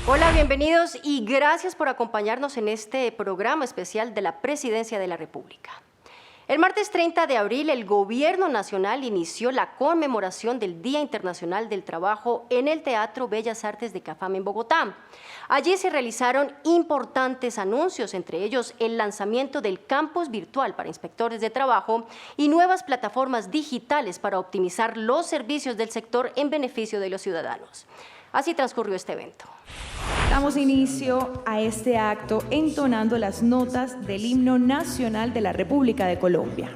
Hola, bienvenidos y gracias por acompañarnos en este programa especial de la Presidencia de la República. El martes 30 de abril, el Gobierno Nacional inició la conmemoración del Día Internacional del Trabajo en el Teatro Bellas Artes de Cafam en Bogotá. Allí se realizaron importantes anuncios, entre ellos el lanzamiento del campus virtual para inspectores de trabajo y nuevas plataformas digitales para optimizar los servicios del sector en beneficio de los ciudadanos. Así transcurrió este evento. Damos inicio a este acto entonando las notas del himno nacional de la República de Colombia.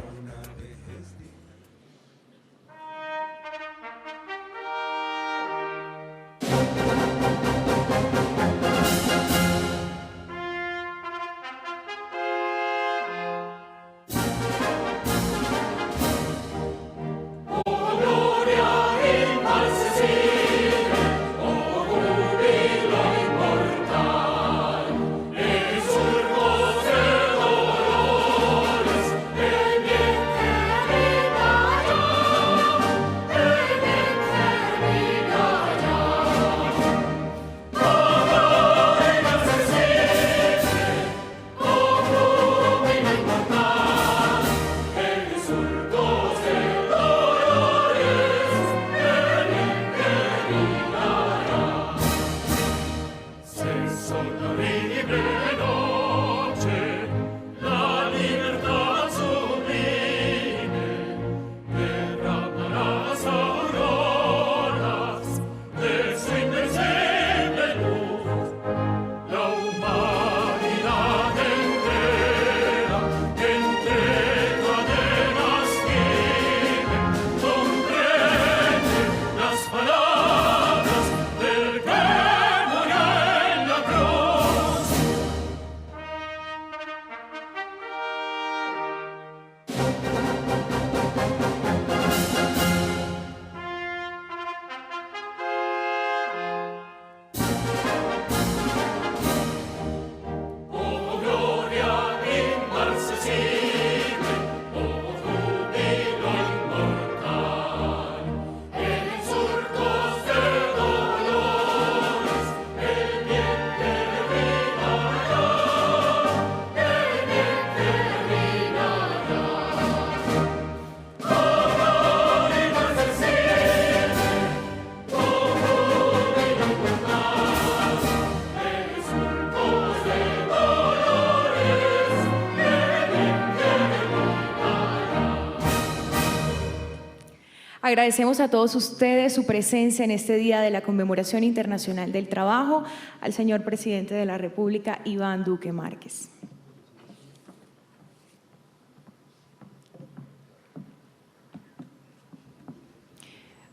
Agradecemos a todos ustedes su presencia en este día de la Conmemoración Internacional del Trabajo, al señor Presidente de la República, Iván Duque Márquez.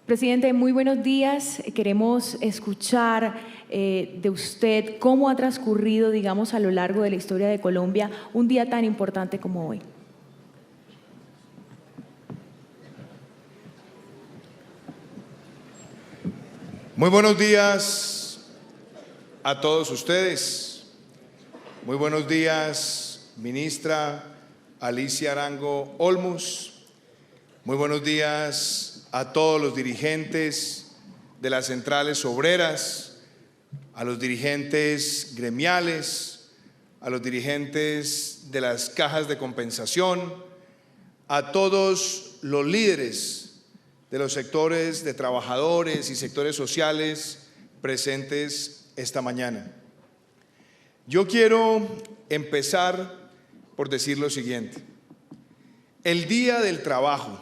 Presidente, muy buenos días. Queremos escuchar de usted cómo ha transcurrido, digamos, a lo largo de la historia de Colombia un día tan importante como hoy. Muy buenos días a todos ustedes. Muy buenos días, ministra Alicia Arango Olmos. Muy buenos días a todos los dirigentes de las centrales obreras, a los dirigentes gremiales, a los dirigentes de las cajas de compensación, a todos los líderes de los sectores de trabajadores y sectores sociales presentes esta mañana. Yo quiero empezar por decir lo siguiente. El Día del Trabajo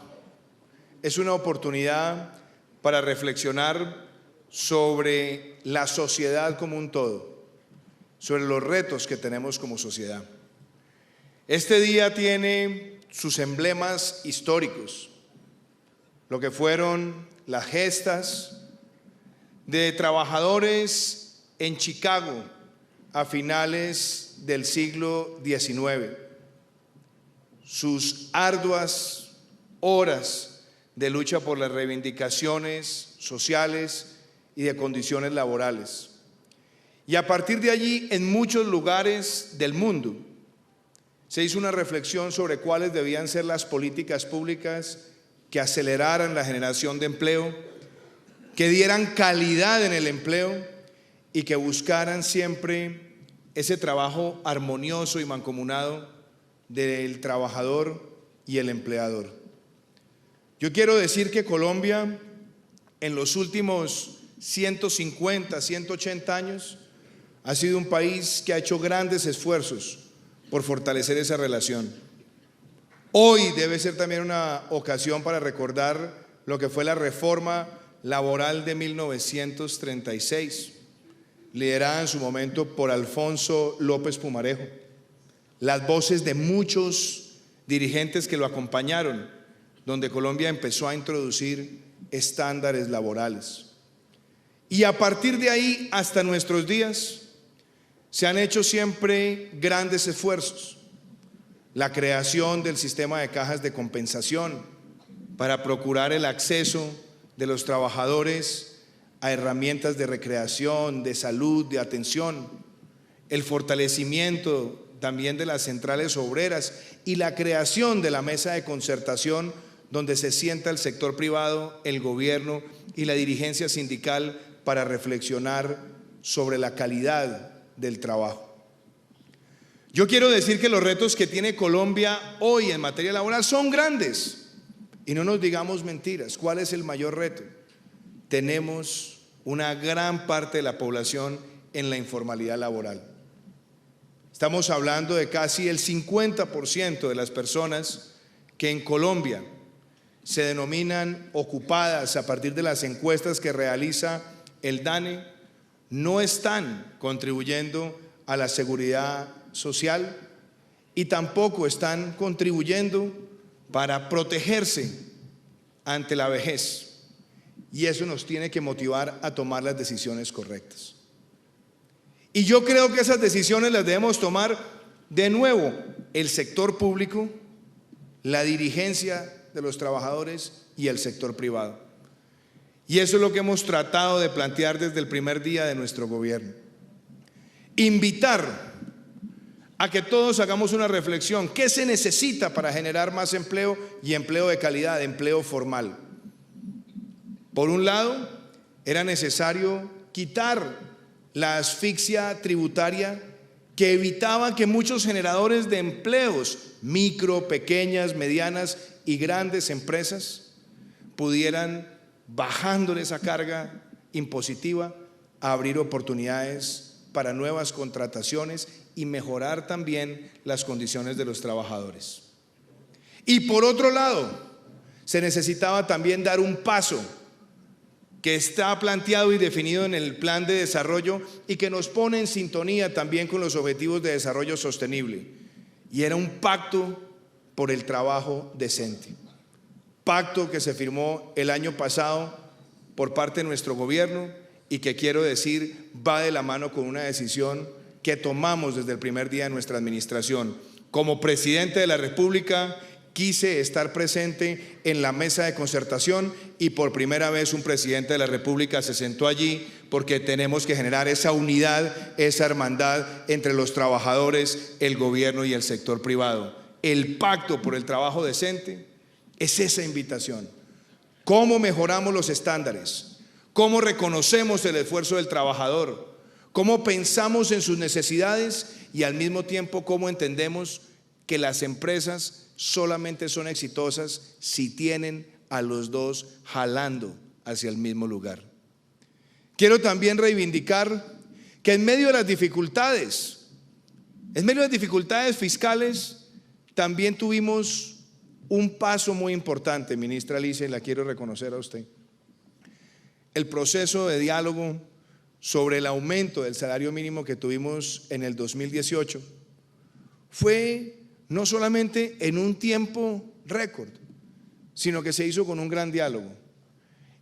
es una oportunidad para reflexionar sobre la sociedad como un todo, sobre los retos que tenemos como sociedad. Este día tiene sus emblemas históricos, lo que fueron las gestas de trabajadores en Chicago a finales del siglo XIX, sus arduas horas de lucha por las reivindicaciones sociales y de condiciones laborales. Y a partir de allí, en muchos lugares del mundo, se hizo una reflexión sobre cuáles debían ser las políticas públicas que aceleraran la generación de empleo, que dieran calidad en el empleo y que buscaran siempre ese trabajo armonioso y mancomunado del trabajador y el empleador. Yo quiero decir que Colombia en los últimos 150, 180 años ha sido un país que ha hecho grandes esfuerzos por fortalecer esa relación. Hoy debe ser también una ocasión para recordar lo que fue la reforma laboral de 1936, liderada en su momento por Alfonso López Pumarejo. Las voces de muchos dirigentes que lo acompañaron, donde Colombia empezó a introducir estándares laborales. Y a partir de ahí hasta nuestros días se han hecho siempre grandes esfuerzos. La creación del sistema de cajas de compensación para procurar el acceso de los trabajadores a herramientas de recreación, de salud, de atención, el fortalecimiento también de las centrales obreras y la creación de la mesa de concertación donde se sienta el sector privado, el gobierno y la dirigencia sindical para reflexionar sobre la calidad del trabajo. Yo quiero decir que los retos que tiene Colombia hoy en materia laboral son grandes y no nos digamos mentiras. ¿Cuál es el mayor reto? Tenemos una gran parte de la población en la informalidad laboral. Estamos hablando de casi el 50% de las personas que en Colombia se denominan ocupadas a partir de las encuestas que realiza el DANE, no están contribuyendo a la seguridad social y tampoco están contribuyendo para protegerse ante la vejez. Y eso nos tiene que motivar a tomar las decisiones correctas. Y yo creo que esas decisiones las debemos tomar de nuevo el sector público, la dirigencia de los trabajadores y el sector privado. Y eso es lo que hemos tratado de plantear desde el primer día de nuestro gobierno. Invitar a que todos hagamos una reflexión. ¿Qué se necesita para generar más empleo y empleo de calidad, empleo formal? Por un lado, era necesario quitar la asfixia tributaria que evitaba que muchos generadores de empleos, micro, pequeñas, medianas y grandes empresas, pudieran, bajándole esa carga impositiva, abrir oportunidades para nuevas contrataciones y mejorar también las condiciones de los trabajadores. Y por otro lado, se necesitaba también dar un paso que está planteado y definido en el plan de desarrollo y que nos pone en sintonía también con los objetivos de desarrollo sostenible. Y era un pacto por el trabajo decente. Pacto que se firmó el año pasado por parte de nuestro gobierno y que quiero decir va de la mano con una decisión que tomamos desde el primer día de nuestra administración. Como presidente de la República quise estar presente en la mesa de concertación y por primera vez un presidente de la República se sentó allí porque tenemos que generar esa unidad, esa hermandad entre los trabajadores, el gobierno y el sector privado. El pacto por el trabajo decente es esa invitación. ¿Cómo mejoramos los estándares? ¿Cómo reconocemos el esfuerzo del trabajador? ¿Cómo pensamos en sus necesidades? Y al mismo tiempo, ¿cómo entendemos que las empresas solamente son exitosas si tienen a los dos jalando hacia el mismo lugar? Quiero también reivindicar que en medio de las dificultades fiscales, también tuvimos un paso muy importante, ministra Alicia, y la quiero reconocer a usted. El proceso de diálogo sobre el aumento del salario mínimo que tuvimos en el 2018 fue no solamente en un tiempo récord, sino que se hizo con un gran diálogo.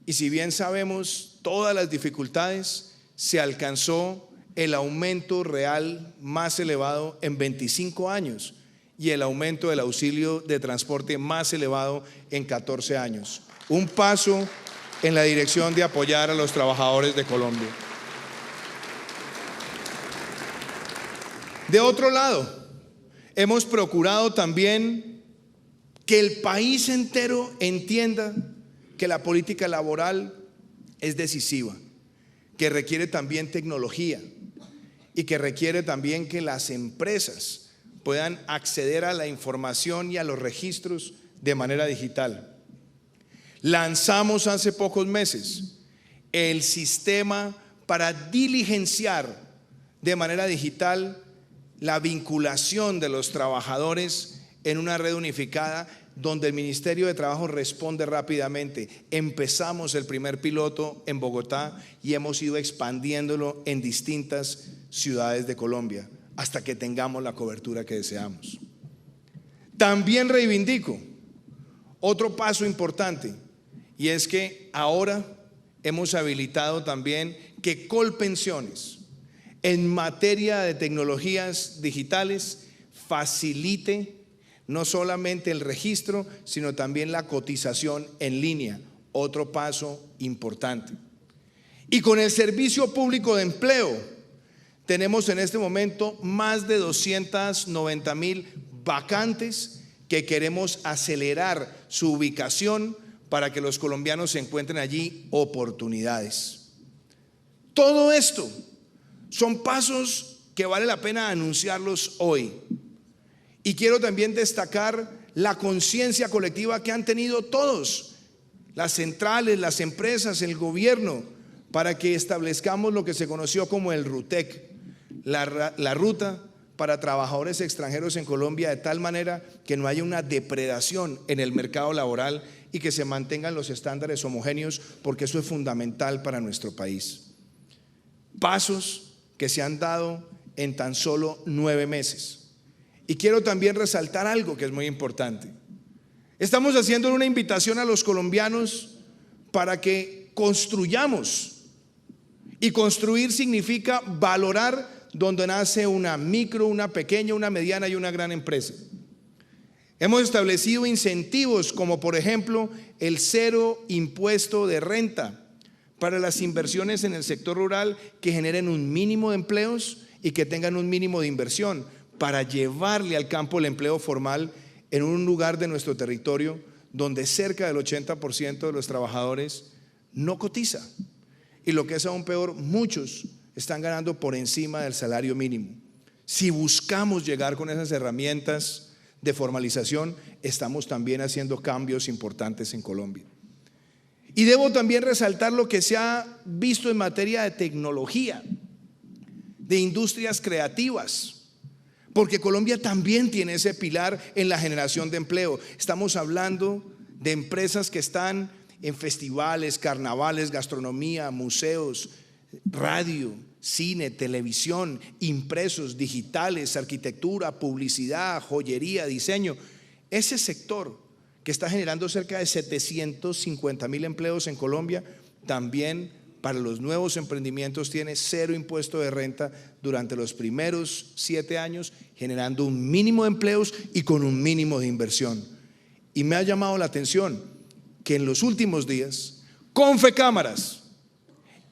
Y si bien sabemos todas las dificultades, se alcanzó el aumento real más elevado en 25 años y el aumento del auxilio de transporte más elevado en 14 años. Un paso en la dirección de apoyar a los trabajadores de Colombia. De otro lado, hemos procurado también que el país entero entienda que la política laboral es decisiva, que requiere también tecnología y que requiere también que las empresas puedan acceder a la información y a los registros de manera digital. Lanzamos hace pocos meses el sistema para diligenciar de manera digital la vinculación de los trabajadores en una red unificada donde el Ministerio de Trabajo responde rápidamente. Empezamos el primer piloto en Bogotá y hemos ido expandiéndolo en distintas ciudades de Colombia hasta que tengamos la cobertura que deseamos. También reivindico otro paso importante, y es que ahora hemos habilitado también que Colpensiones, en materia de tecnologías digitales, facilite no solamente el registro, sino también la cotización en línea, otro paso importante. Y con el Servicio Público de Empleo, tenemos en este momento más de 290,000 vacantes que queremos acelerar su ubicación para que los colombianos encuentren allí oportunidades. Todo esto son pasos que vale la pena anunciarlos hoy. Y quiero también destacar la conciencia colectiva que han tenido todos, las centrales, las empresas, el gobierno, para que establezcamos lo que se conoció como el RUTEC, la ruta para trabajadores extranjeros en Colombia, de tal manera que no haya una depredación en el mercado laboral y que se mantengan los estándares homogéneos, porque eso es fundamental para nuestro país. Pasos que se han dado en tan solo 9 meses. Y quiero también resaltar algo que es muy importante. Estamos haciendo una invitación a los colombianos para que construyamos. Y construir significa valorar donde nace una micro, una pequeña, una mediana y una gran empresa. Hemos establecido incentivos como por ejemplo el 0 impuesto de renta para las inversiones en el sector rural que generen un mínimo de empleos y que tengan un mínimo de inversión, para llevarle al campo el empleo formal en un lugar de nuestro territorio donde cerca del 80% de los trabajadores no cotiza. Y lo que es aún peor, muchos están ganando por encima del salario mínimo. Si buscamos llegar con esas herramientas de formalización, estamos también haciendo cambios importantes en Colombia. Y debo también resaltar lo que se ha visto en materia de tecnología, de industrias creativas, porque Colombia también tiene ese pilar en la generación de empleo. Estamos hablando de empresas que están en festivales, carnavales, gastronomía, museos, radio, cine, televisión, impresos, digitales, arquitectura, publicidad, joyería, diseño. Ese sector que está generando cerca de 750,000 empleos en Colombia, también para los nuevos emprendimientos tiene 0 impuesto de renta durante los primeros 7 años, generando un mínimo de empleos y con un mínimo de inversión. Y me ha llamado la atención que en los últimos días Confecámaras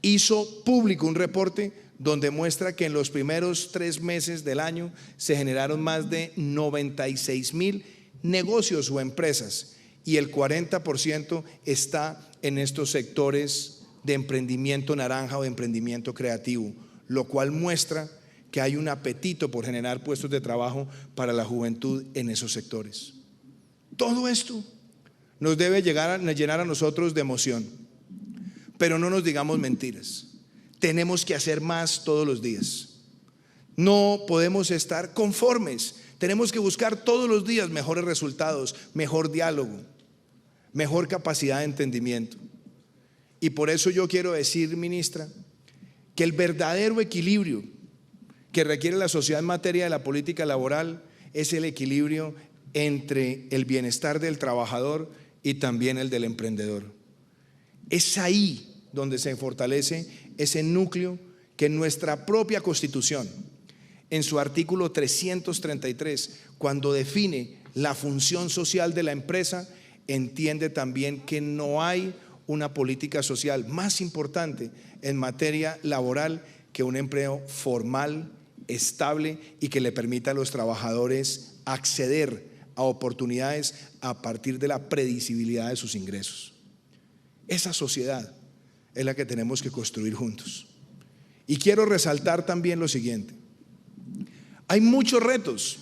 hizo público un reporte donde muestra que en los primeros 3 meses del año se generaron más de 96,000 negocios o empresas, y el 40% está en estos sectores de emprendimiento naranja o de emprendimiento creativo, lo cual muestra que hay un apetito por generar puestos de trabajo para la juventud en esos sectores. Todo esto nos debe llenar a nosotros de emoción, pero no nos digamos mentiras. Tenemos que hacer más todos los días. No podemos estar conformes. Tenemos que buscar todos los días mejores resultados, mejor diálogo, mejor capacidad de entendimiento. Y por eso yo quiero decir, ministra, que el verdadero equilibrio que requiere la sociedad en materia de la política laboral es el equilibrio entre el bienestar del trabajador y también el del emprendedor. Es ahí donde se fortalece ese núcleo que en nuestra propia Constitución, en su artículo 333, cuando define la función social de la empresa, entiende también que no hay una política social más importante en materia laboral que un empleo formal, estable y que le permita a los trabajadores acceder a oportunidades a partir de la predecibilidad de sus ingresos. Esa sociedad es la que tenemos que construir juntos. Y quiero resaltar también lo siguiente: hay muchos retos,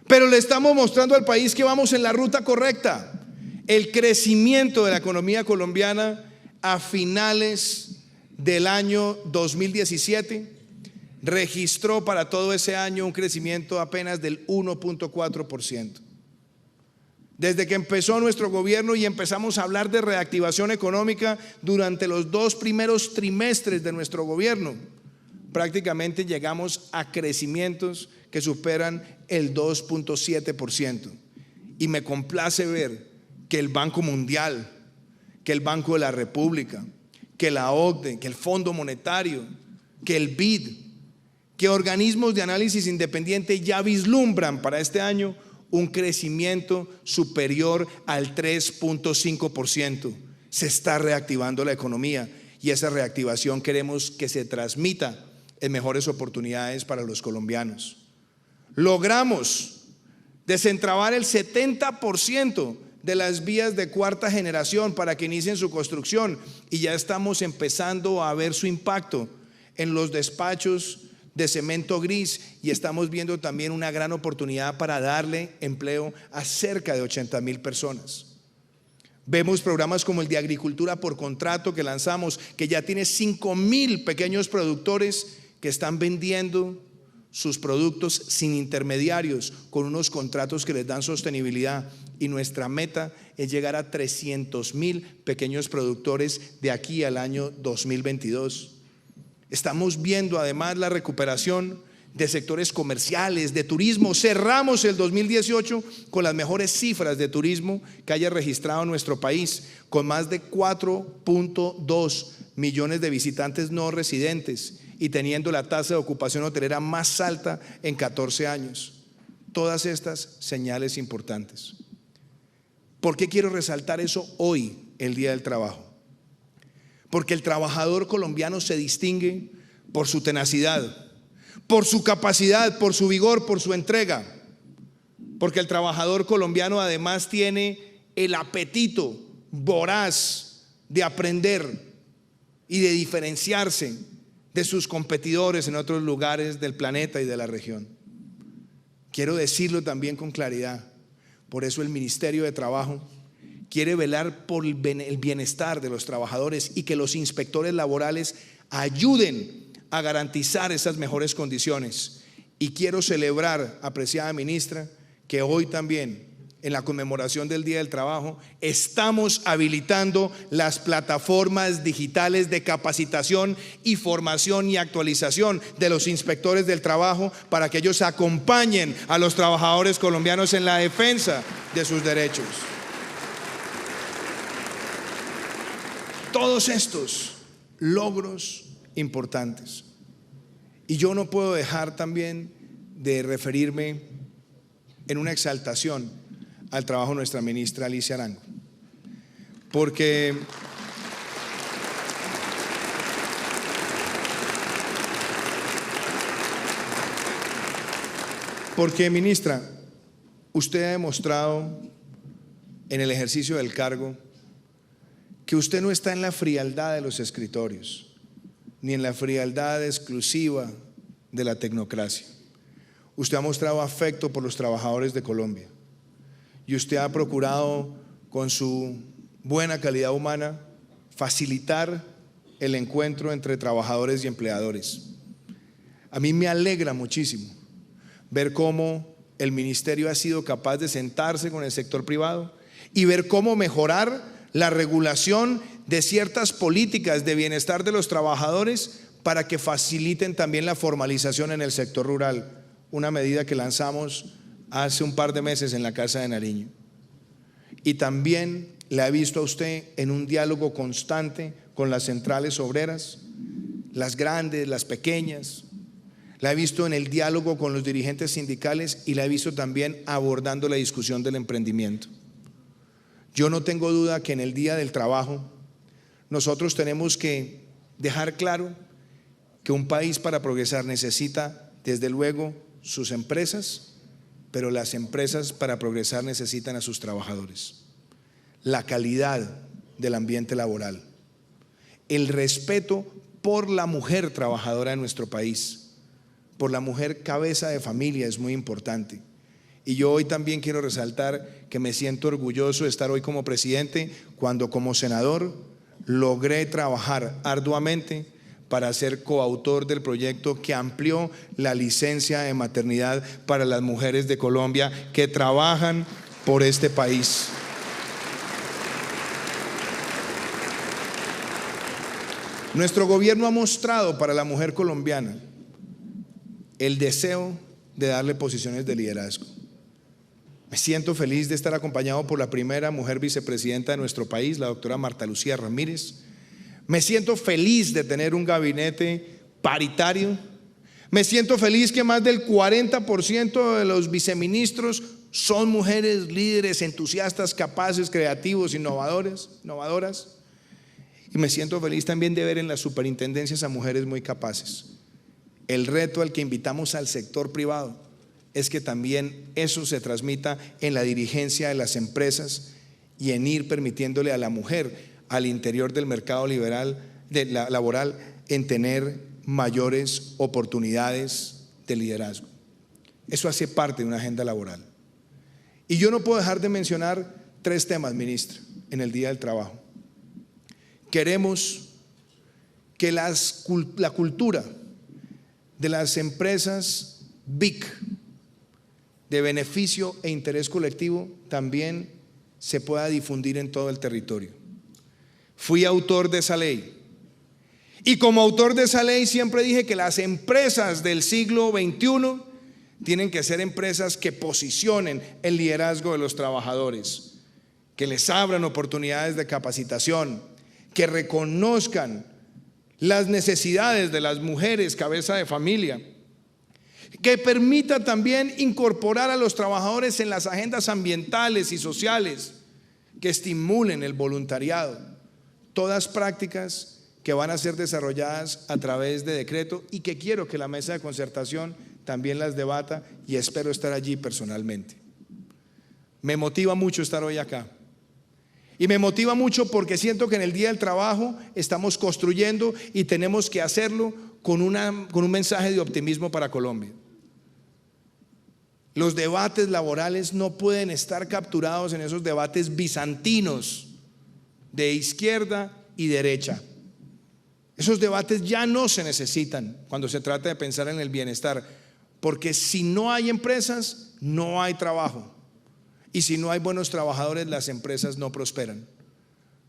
pero le estamos mostrando al país que vamos en la ruta correcta. El crecimiento de la economía colombiana a finales del año 2017 registró para todo ese año un crecimiento apenas del 1.4%. Desde que empezó nuestro gobierno y empezamos a hablar de reactivación económica durante los 2 primeros trimestres de nuestro gobierno, prácticamente llegamos a crecimientos que superan el 2.7%. Y me complace ver que el Banco Mundial, que el Banco de la República, que la OCDE, que el Fondo Monetario, que el BID, que organismos de análisis independiente ya vislumbran para este año un crecimiento superior al 3.5%. Se está reactivando la economía y esa reactivación queremos que se transmita en mejores oportunidades para los colombianos. Logramos desentrabar el 70% de las vías de cuarta generación para que inicien su construcción y ya estamos empezando a ver su impacto en los despachos de cemento gris y estamos viendo también una gran oportunidad para darle empleo a cerca de 80,000 personas. Vemos programas como el de agricultura por contrato que lanzamos, que ya tiene 5,000 pequeños productores que están vendiendo sus productos sin intermediarios, con unos contratos que les dan sostenibilidad, y nuestra meta es llegar a 300,000 pequeños productores de aquí al año 2022. Estamos viendo además la recuperación de sectores comerciales, de turismo. Cerramos el 2018 con las mejores cifras de turismo que haya registrado nuestro país, con más de 4.2 millones de visitantes no residentes y teniendo la tasa de ocupación hotelera más alta en 14 años. Todas estas señales importantes. ¿Por qué quiero resaltar eso hoy, el Día del Trabajo? Porque el trabajador colombiano se distingue por su tenacidad, por su capacidad, por su vigor, por su entrega. Porque el trabajador colombiano además tiene el apetito voraz de aprender y de diferenciarse de sus competidores en otros lugares del planeta y de la región. Quiero decirlo también con claridad. Por eso el Ministerio de Trabajo quiere velar por el bienestar de los trabajadores y que los inspectores laborales ayuden a garantizar esas mejores condiciones. Y quiero celebrar, apreciada ministra, que hoy también, en la conmemoración del Día del Trabajo, estamos habilitando las plataformas digitales de capacitación y formación y actualización de los inspectores del trabajo para que ellos acompañen a los trabajadores colombianos en la defensa de sus derechos. Todos estos logros importantes. Y yo no puedo dejar también de referirme en una exaltación al trabajo de nuestra ministra Alicia Arango, porque ministra, usted ha demostrado en el ejercicio del cargo que usted no está en la frialdad de los escritorios, ni en la frialdad exclusiva de la tecnocracia. Usted ha mostrado afecto por los trabajadores de Colombia y usted ha procurado, con su buena calidad humana, facilitar el encuentro entre trabajadores y empleadores. A mí me alegra muchísimo ver cómo el ministerio ha sido capaz de sentarse con el sector privado y ver cómo mejorar la regulación de ciertas políticas de bienestar de los trabajadores para que faciliten también la formalización en el sector rural, una medida que lanzamos hace un par de meses en la Casa de Nariño. Y también la he visto a usted en un diálogo constante con las centrales obreras, las grandes, las pequeñas. La he visto en el diálogo con los dirigentes sindicales y la he visto también abordando la discusión del emprendimiento. Yo no tengo duda que en el Día del Trabajo nosotros tenemos que dejar claro que un país para progresar necesita, desde luego, sus empresas, pero las empresas para progresar necesitan a sus trabajadores. La calidad del ambiente laboral, el respeto por la mujer trabajadora de nuestro país, por la mujer cabeza de familia, es muy importante. Y yo hoy también quiero resaltar que me siento orgulloso de estar hoy como presidente, cuando como senador logré trabajar arduamente para ser coautor del proyecto que amplió la licencia de maternidad para las mujeres de Colombia que trabajan por este país. Nuestro gobierno ha mostrado para la mujer colombiana el deseo de darle posiciones de liderazgo. Me siento feliz de estar acompañado por la primera mujer vicepresidenta de nuestro país, la doctora Marta Lucía Ramírez. Me siento feliz de tener un gabinete paritario. Me siento feliz que más del 40% de los viceministros son mujeres líderes, entusiastas, capaces, creativos, innovadoras. Y me siento feliz también de ver en las superintendencias a mujeres muy capaces. El reto al que invitamos al sector privado es que también eso se transmita en la dirigencia de las empresas y en ir permitiéndole a la mujer al interior del mercado laboral en tener mayores oportunidades de liderazgo. Eso hace parte de una agenda laboral. Y yo no puedo dejar de mencionar 3 temas, ministra, en el Día del Trabajo. Queremos que la cultura de las empresas BIC, de beneficio e interés colectivo, también se pueda difundir en todo el territorio. Fui autor de esa ley. Y como autor de esa ley siempre dije que las empresas del siglo XXI tienen que ser empresas que posicionen el liderazgo de los trabajadores, que les abran oportunidades de capacitación, que reconozcan las necesidades de las mujeres cabeza de familia, que permita también incorporar a los trabajadores en las agendas ambientales y sociales, que estimulen el voluntariado, todas prácticas que van a ser desarrolladas a través de decreto y que quiero que la mesa de concertación también las debata y espero estar allí personalmente. Me motiva mucho estar hoy acá. Y me motiva mucho porque siento que en el Día del Trabajo estamos construyendo y tenemos que hacerlo con un mensaje de optimismo para Colombia. Los debates laborales no pueden estar capturados en esos debates bizantinos de izquierda y derecha. Esos debates ya no se necesitan cuando se trata de pensar en el bienestar, porque si no hay empresas, no hay trabajo. Y si no hay buenos trabajadores, las empresas no prosperan.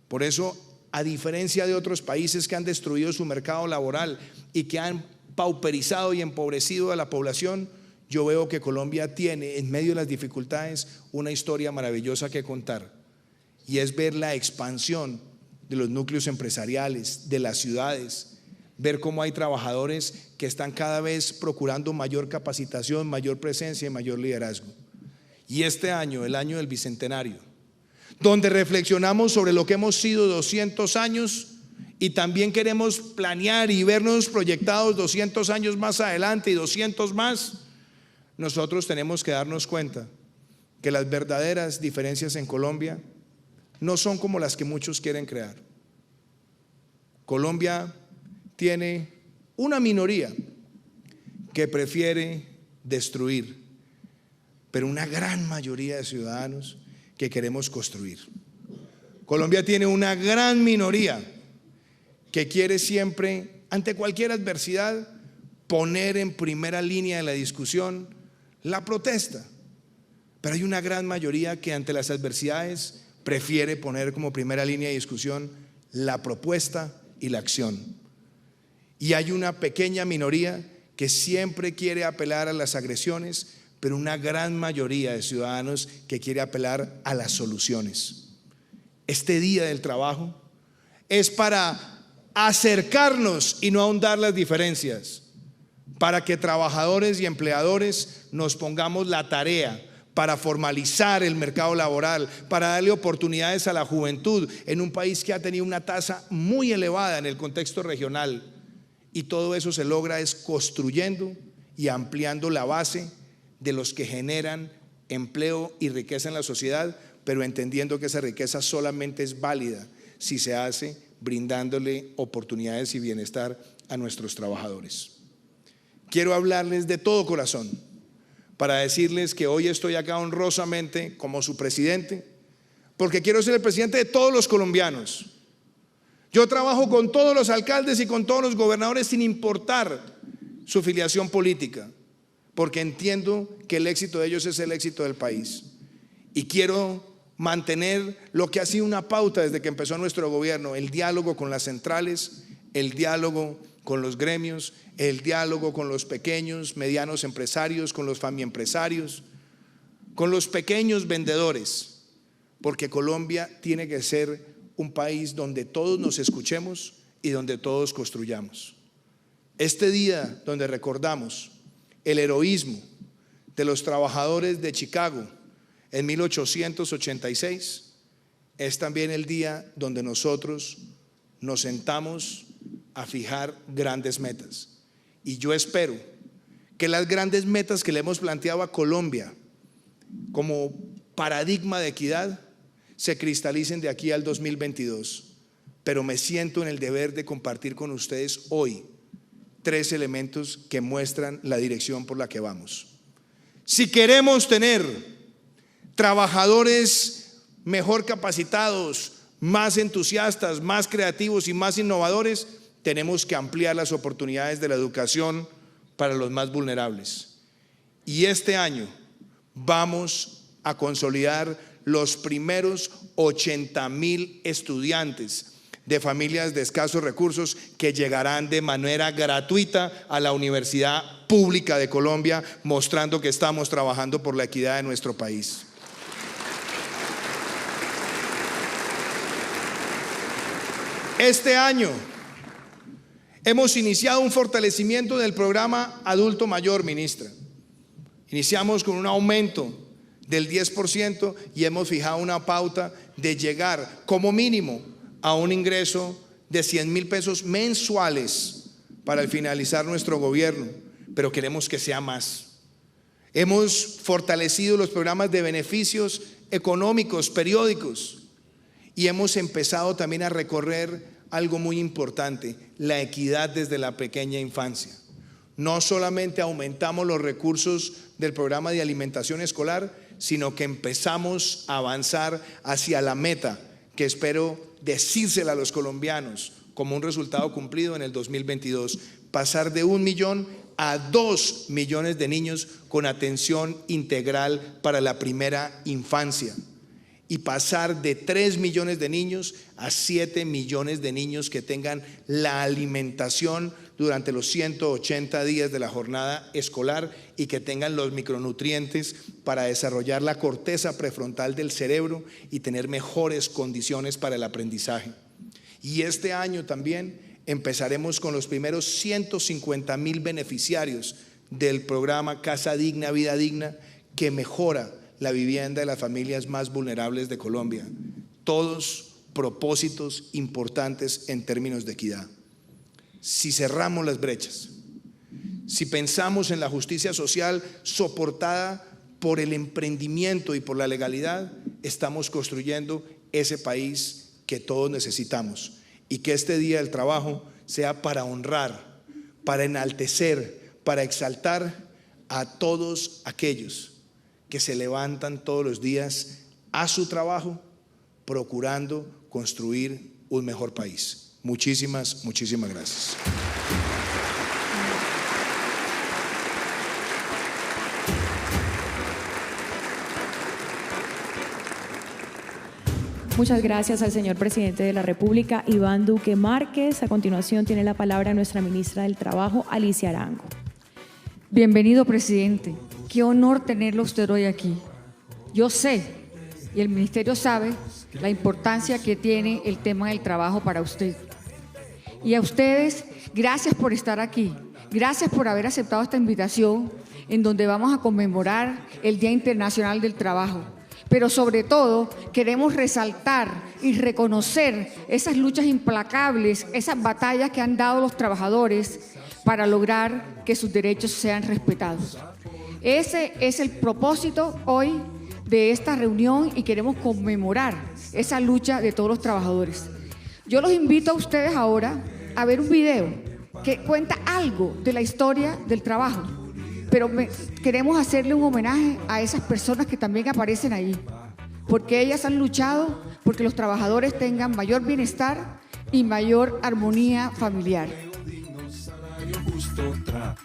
Por eso, a diferencia de otros países que han destruido su mercado laboral y que han pauperizado y empobrecido a la población, yo veo que Colombia tiene, en medio de las dificultades, una historia maravillosa que contar. Y es ver la expansión de los núcleos empresariales, de las ciudades, ver cómo hay trabajadores que están cada vez procurando mayor capacitación, mayor presencia y mayor liderazgo. Y este año, el año del Bicentenario, donde reflexionamos sobre lo que hemos sido 200 años y también queremos planear y vernos proyectados 200 años más adelante y 200 más, nosotros tenemos que darnos cuenta que las verdaderas diferencias en Colombia no son como las que muchos quieren crear. Colombia tiene una minoría que prefiere destruir, pero una gran mayoría de ciudadanos que queremos construir. Colombia tiene una gran minoría que quiere siempre, ante cualquier adversidad, poner en primera línea de la discusión la protesta. Pero hay una gran mayoría que ante las adversidades prefiere poner como primera línea de discusión la propuesta y la acción. Y hay una pequeña minoría que siempre quiere apelar a las agresiones, pero una gran mayoría de ciudadanos que quiere apelar a las soluciones. Este Día del Trabajo es para acercarnos y no ahondar las diferencias, para que trabajadores y empleadores nos pongamos la tarea para formalizar el mercado laboral, para darle oportunidades a la juventud en un país que ha tenido una tasa muy elevada en el contexto regional. Y todo eso se logra es construyendo y ampliando la base de los que generan empleo y riqueza en la sociedad, pero entendiendo que esa riqueza solamente es válida si se hace brindándole oportunidades y bienestar a nuestros trabajadores. Quiero hablarles de todo corazón para decirles que hoy estoy acá honrosamente como su presidente, porque quiero ser el presidente de todos los colombianos. Yo trabajo con todos los alcaldes y con todos los gobernadores sin importar su filiación política, porque entiendo que el éxito de ellos es el éxito del país. Y quiero mantener lo que ha sido una pauta desde que empezó nuestro gobierno: el diálogo con las centrales, el diálogo con los gremios, el diálogo con los pequeños, medianos empresarios, con los famiempresarios, con los pequeños vendedores, porque Colombia tiene que ser un país donde todos nos escuchemos y donde todos construyamos. Este día donde recordamos el heroísmo de los trabajadores de Chicago en 1886 es también el día donde nosotros nos sentamos a fijar grandes metas. Y yo espero que las grandes metas que le hemos planteado a Colombia como paradigma de equidad se cristalicen de aquí al 2022. Pero me siento en el deber de compartir con ustedes hoy 3 elementos que muestran la dirección por la que vamos. Si queremos tener trabajadores mejor capacitados, más entusiastas, más creativos y más innovadores, tenemos que ampliar las oportunidades de la educación para los más vulnerables. Y este año vamos a consolidar los primeros 80,000 estudiantes de familias de escasos recursos que llegarán de manera gratuita a la Universidad Pública de Colombia, mostrando que estamos trabajando por la equidad de nuestro país. Este año hemos iniciado un fortalecimiento del programa Adulto Mayor, ministra. Iniciamos con un aumento del 10% y hemos fijado una pauta de llegar como mínimo a un ingreso de 100,000 pesos mensuales para el finalizar nuestro gobierno, pero queremos que sea más. Hemos fortalecido los programas de beneficios económicos periódicos y hemos empezado también a recorrer algo muy importante: la equidad desde la pequeña infancia. No solamente aumentamos los recursos del programa de alimentación escolar, sino que empezamos a avanzar hacia la meta que espero decírsela a los colombianos como un resultado cumplido en el 2022: pasar de 1 millón a 2 millones de niños con atención integral para la primera infancia, y pasar de 3 millones de niños a 7 millones de niños que tengan la alimentación durante los 180 días de la jornada escolar y que tengan los micronutrientes para desarrollar la corteza prefrontal del cerebro y tener mejores condiciones para el aprendizaje. Y este año también empezaremos con los primeros 150,000 beneficiarios del programa Casa Digna, Vida Digna, que mejora la vivienda de las familias más vulnerables de Colombia. Todos propósitos importantes en términos de equidad. Si cerramos las brechas, si pensamos en la justicia social soportada por el emprendimiento y por la legalidad, estamos construyendo ese país que todos necesitamos. Y que este Día del Trabajo sea para honrar, para enaltecer, para exaltar a todos aquellos que se levantan todos los días a su trabajo procurando construir un mejor país. Muchísimas gracias. Muchas gracias al señor presidente de la República, Iván Duque Márquez. A continuación tiene la palabra nuestra ministra del Trabajo, Alicia Arango. Bienvenido, presidente. Qué honor tenerlo usted hoy aquí. Yo sé, y el ministerio sabe, la importancia que tiene el tema del trabajo para usted. Y a ustedes, gracias por estar aquí. Gracias por haber aceptado esta invitación en donde vamos a conmemorar el Día Internacional del Trabajo. Pero sobre todo queremos resaltar y reconocer esas luchas implacables, esas batallas que han dado los trabajadores para lograr que sus derechos sean respetados. Ese es el propósito hoy de esta reunión y queremos conmemorar esa lucha de todos los trabajadores. Yo los invito a ustedes ahora a ver un video que cuenta algo de la historia del trabajo, pero queremos hacerle un homenaje a esas personas que también aparecen ahí, porque ellas han luchado porque los trabajadores tengan mayor bienestar y mayor armonía familiar.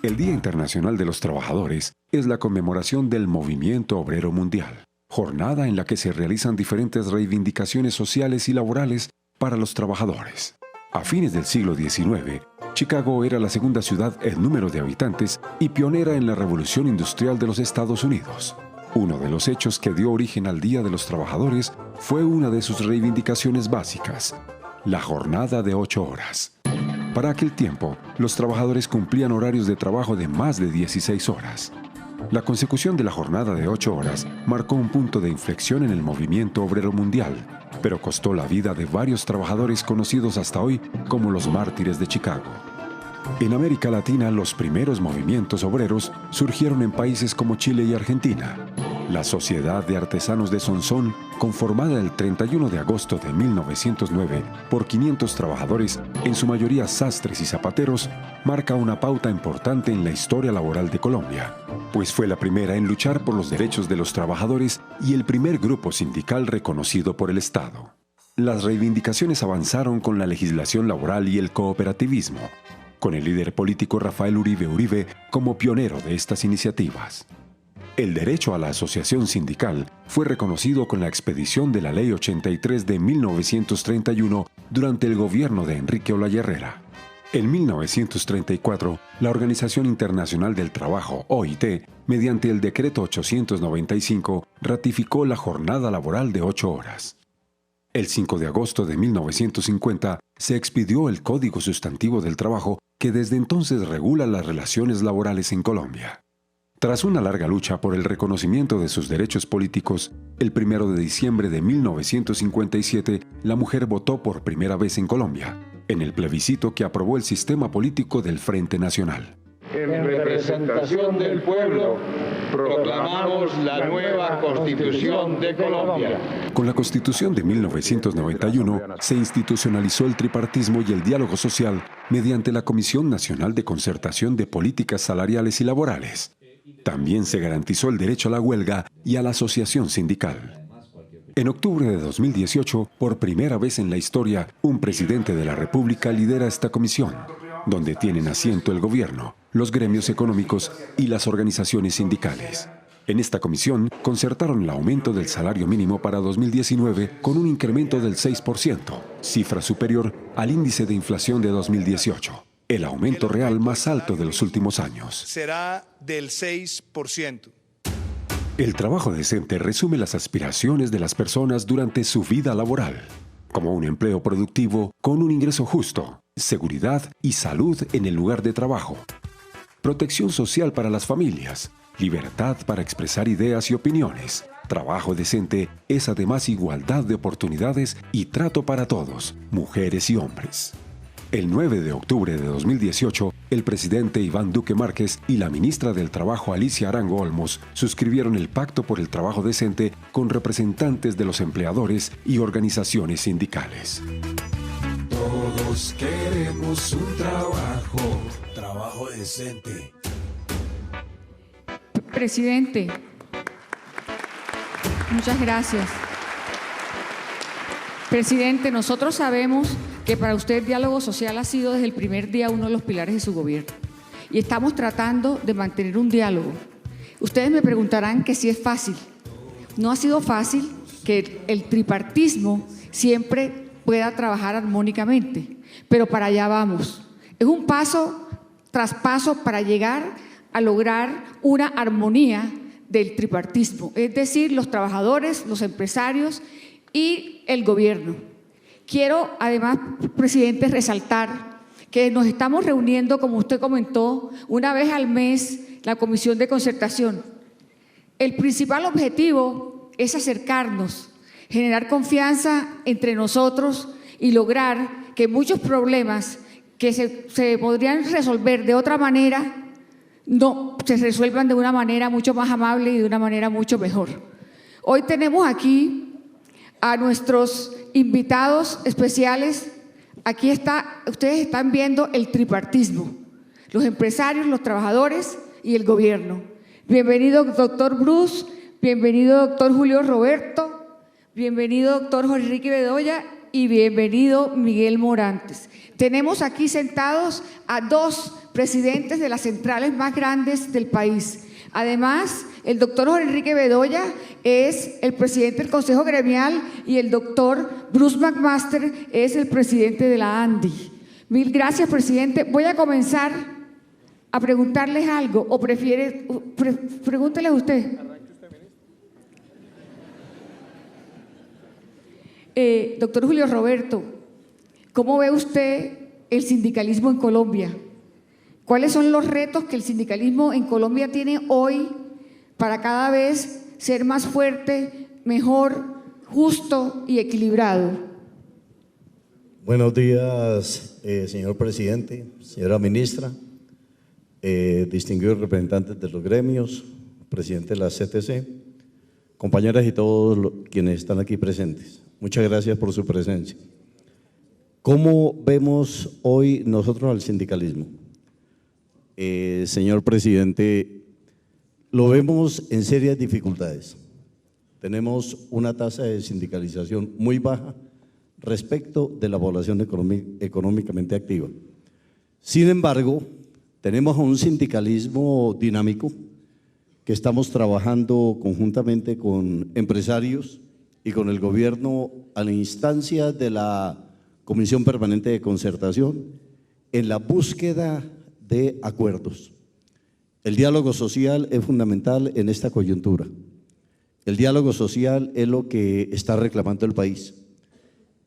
El Día Internacional de los Trabajadores es la conmemoración del Movimiento Obrero Mundial, jornada en la que se realizan diferentes reivindicaciones sociales y laborales para los trabajadores. A fines del siglo XIX, Chicago era la segunda ciudad en número de habitantes y pionera en la Revolución Industrial de los Estados Unidos. Uno de los hechos que dio origen al Día de los Trabajadores fue una de sus reivindicaciones básicas, la jornada de 8 horas. Para aquel tiempo, los trabajadores cumplían horarios de trabajo de más de 16 horas. La consecución de la jornada de 8 horas marcó un punto de inflexión en el movimiento obrero mundial, pero costó la vida de varios trabajadores conocidos hasta hoy como los mártires de Chicago. En América Latina, los primeros movimientos obreros surgieron en países como Chile y Argentina. La Sociedad de Artesanos de Sonsón, conformada el 31 de agosto de 1909 por 500 trabajadores, en su mayoría sastres y zapateros, marca una pauta importante en la historia laboral de Colombia, pues fue la primera en luchar por los derechos de los trabajadores y el primer grupo sindical reconocido por el Estado. Las reivindicaciones avanzaron con la legislación laboral y el cooperativismo, con el líder político Rafael Uribe Uribe como pionero de estas iniciativas. El derecho a la asociación sindical fue reconocido con la expedición de la Ley 83 de 1931 durante el gobierno de Enrique Olaya Herrera. En 1934, la Organización Internacional del Trabajo, OIT, mediante el Decreto 895, ratificó la jornada laboral de 8 horas. El 5 de agosto de 1950 se expidió el Código Sustantivo del Trabajo, que desde entonces regula las relaciones laborales en Colombia. Tras una larga lucha por el reconocimiento de sus derechos políticos, el 1 de diciembre de 1957, la mujer votó por primera vez en Colombia, en el plebiscito que aprobó el sistema político del Frente Nacional. En representación del pueblo, proclamamos la nueva Constitución de Colombia. Con la Constitución de 1991 se institucionalizó el tripartismo y el diálogo social mediante la Comisión Nacional de Concertación de Políticas Salariales y Laborales. También se garantizó el derecho a la huelga y a la asociación sindical. En octubre de 2018, por primera vez en la historia, un presidente de la República lidera esta comisión, donde tienen asiento el gobierno, los gremios económicos y las organizaciones sindicales. En esta comisión concertaron el aumento del salario mínimo para 2019 con un incremento del 6%, cifra superior al índice de inflación de 2018. El aumento real más alto de los últimos años. Será del 6%. El trabajo decente resume las aspiraciones de las personas durante su vida laboral, como un empleo productivo con un ingreso justo, seguridad y salud en el lugar de trabajo, protección social para las familias, libertad para expresar ideas y opiniones. Trabajo decente es además igualdad de oportunidades y trato para todos, mujeres y hombres. El 9 de octubre de 2018, el presidente Iván Duque Márquez y la ministra del Trabajo Alicia Arango Olmos suscribieron el Pacto por el Trabajo Decente con representantes de los empleadores y organizaciones sindicales. Todos queremos un trabajo decente. Presidente, muchas gracias. Presidente, nosotros sabemos que para usted el diálogo social ha sido desde el primer día uno de los pilares de su gobierno y estamos tratando de mantener un diálogo. Ustedes me preguntarán que si es fácil. No ha sido fácil que el tripartismo siempre pueda trabajar armónicamente, pero para allá vamos. Es un paso tras paso para llegar a lograr una armonía del tripartismo, es decir, los trabajadores, los empresarios y el gobierno. Quiero, además, presidente, resaltar que nos estamos reuniendo, como usted comentó, una vez al mes, la Comisión de Concertación. El principal objetivo es acercarnos, generar confianza entre nosotros y lograr que muchos problemas que se podrían resolver de otra manera, no se resuelvan de una manera mucho más amable y de una manera mucho mejor. Hoy tenemos aquí a nuestros invitados especiales Aquí está, ustedes están viendo el tripartismo, los empresarios, los trabajadores y el gobierno. Bienvenido, doctor Bruce, bienvenido, doctor Julio Roberto, bienvenido, doctor Jorge Enrique Bedoya y bienvenido, Miguel Morantes. Tenemos aquí sentados a 2 presidentes de las centrales más grandes del país. Además, el doctor Jorge Enrique Bedoya es el presidente del Consejo Gremial y el doctor Bruce McMaster es el presidente de la ANDI. Mil gracias, presidente. Voy a comenzar a preguntarles algo, o pregúntele usted. Doctor Julio Roberto, ¿cómo ve usted el sindicalismo en Colombia? ¿Cuáles son los retos que el sindicalismo en Colombia tiene hoy para cada vez ser más fuerte, mejor, justo y equilibrado? Buenos días, señor presidente, señora ministra, distinguidos representantes de los gremios, presidente de la CTC, compañeras y todos quienes están aquí presentes. Muchas gracias por su presencia. ¿Cómo vemos hoy nosotros al sindicalismo? Señor presidente, lo vemos en serias dificultades. Tenemos una tasa de sindicalización muy baja respecto de la población económicamente activa. Sin embargo, tenemos un sindicalismo dinámico que estamos trabajando conjuntamente con empresarios y con el gobierno a la instancia de la Comisión Permanente de Concertación en la búsqueda de acuerdos. El diálogo social es fundamental en esta coyuntura. El diálogo social es lo que está reclamando el país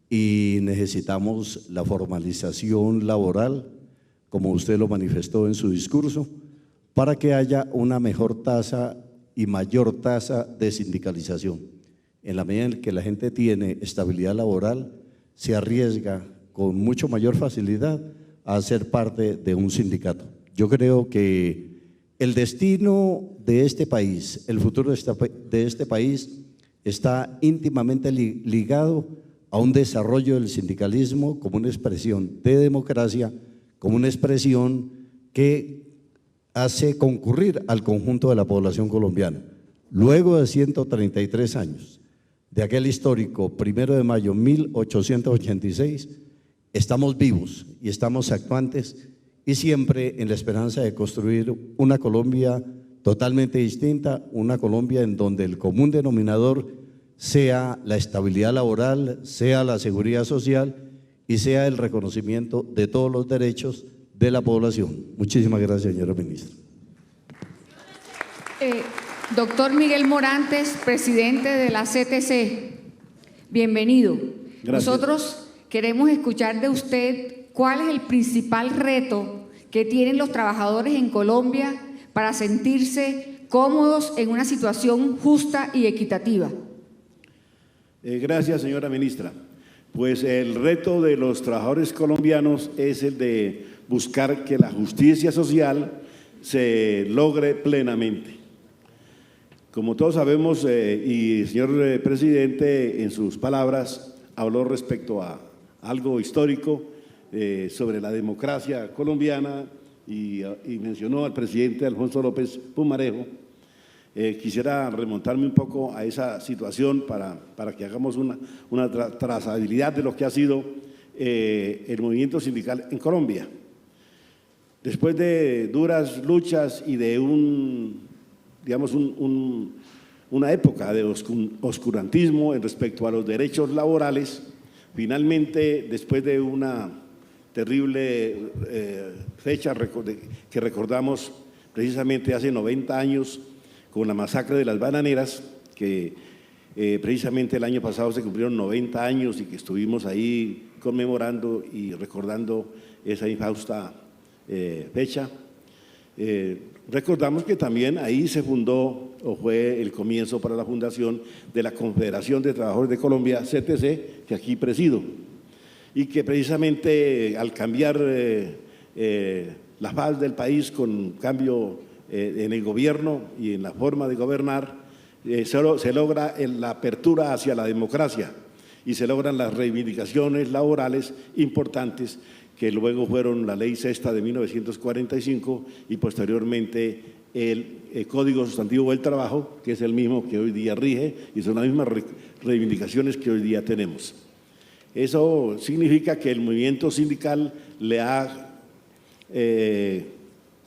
y necesitamos la formalización laboral, como usted lo manifestó en su discurso, para que haya una mejor tasa y mayor tasa de sindicalización. En la medida en que la gente tiene estabilidad laboral, se arriesga con mucho mayor facilidad a ser parte de un sindicato. Yo creo que el destino de este país, el futuro de este país está íntimamente ligado a un desarrollo del sindicalismo como una expresión de democracia, como una expresión que hace concurrir al conjunto de la población colombiana. Luego de 133 años de aquel histórico 1 de mayo 1886, estamos vivos y estamos actuantes y siempre en la esperanza de construir una Colombia totalmente distinta, una Colombia en donde el común denominador sea la estabilidad laboral, sea la seguridad social y sea el reconocimiento de todos los derechos de la población. Muchísimas gracias, señora ministra. Doctor Miguel Morantes, presidente de la CTC, bienvenido. Gracias. Nosotros queremos escuchar de usted cuál es el principal reto que tienen los trabajadores en Colombia para sentirse cómodos en una situación justa y equitativa. Gracias, señora ministra. Pues el reto de los trabajadores colombianos es el de buscar que la justicia social se logre plenamente. Como todos sabemos, y el señor presidente en sus palabras habló respecto a algo histórico sobre la democracia colombiana y mencionó al presidente Alfonso López Pumarejo. Quisiera remontarme un poco a esa situación para que hagamos una trazabilidad de lo que ha sido el movimiento sindical en Colombia. Después de duras luchas y de una época de oscurantismo en respecto a los derechos laborales, finalmente, después de una terrible fecha que recordamos precisamente hace 90 años con la masacre de las bananeras, que precisamente el año pasado se cumplieron 90 años y que estuvimos ahí conmemorando y recordando esa infausta fecha. Recordamos que también ahí se fundó o fue el comienzo para la fundación de la Confederación de Trabajadores de Colombia, CTC, que aquí presido, y que precisamente al cambiar la faz del país con cambio en el gobierno y en la forma de gobernar, se logra la apertura hacia la democracia y se logran las reivindicaciones laborales importantes que luego fueron la Ley Sexta de 1945 y posteriormente el Código Sustantivo del Trabajo, que es el mismo que hoy día rige y son las mismas reivindicaciones que hoy día tenemos. Eso significa que el movimiento sindical le ha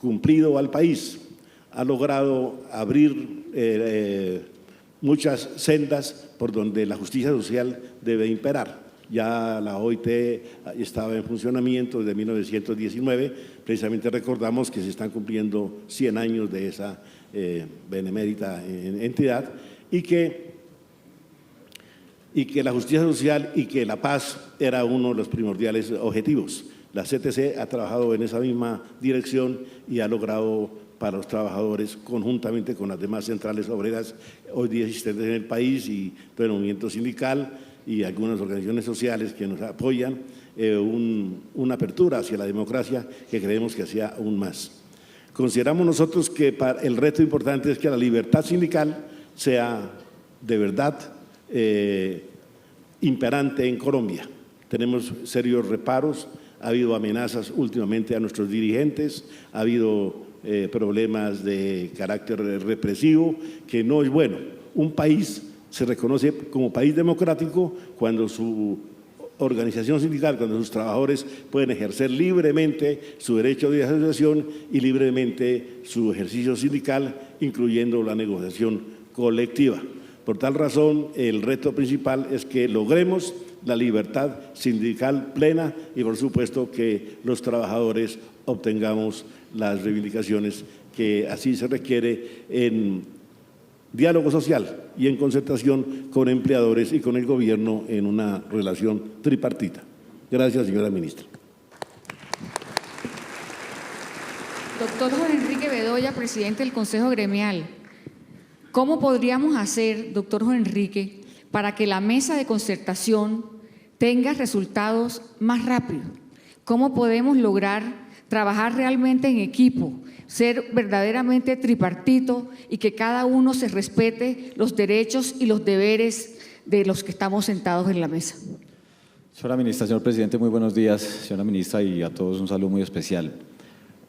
cumplido al país, ha logrado abrir muchas sendas por donde la justicia social debe imperar. Ya la OIT estaba en funcionamiento desde 1919, precisamente recordamos que se están cumpliendo 100 años de esa benemérita entidad y que la justicia social y que la paz era uno de los primordiales objetivos. La CTC ha trabajado en esa misma dirección y ha logrado para los trabajadores, conjuntamente con las demás centrales obreras hoy día existentes en el país y todo el movimiento sindical y algunas organizaciones sociales que nos apoyan, una apertura hacia la democracia que creemos que hacía aún más. Consideramos nosotros que el reto importante es que la libertad sindical sea de verdad imperante en Colombia. Tenemos serios reparos, ha habido amenazas últimamente a nuestros dirigentes, ha habido problemas de carácter represivo, que no es bueno. Un país se reconoce como país democrático cuando su organización sindical, cuando sus trabajadores pueden ejercer libremente su derecho de asociación y libremente su ejercicio sindical, incluyendo la negociación colectiva. Por tal razón, el reto principal es que logremos la libertad sindical plena y, por supuesto, que los trabajadores obtengamos las reivindicaciones que así se requiere en diálogo social y en concertación con empleadores y con el gobierno en una relación tripartita. Gracias, señora ministra. Doctor Jorge Enrique Bedoya, presidente del Consejo Gremial. ¿Cómo podríamos hacer, doctor Jorge Enrique, para que la mesa de concertación tenga resultados más rápido? ¿Cómo podemos lograr trabajar realmente en equipo, ser verdaderamente tripartito y que cada uno se respete los derechos y los deberes de los que estamos sentados en la mesa? Señora ministra, señor presidente, muy buenos días. Señora ministra, y a todos un saludo muy especial.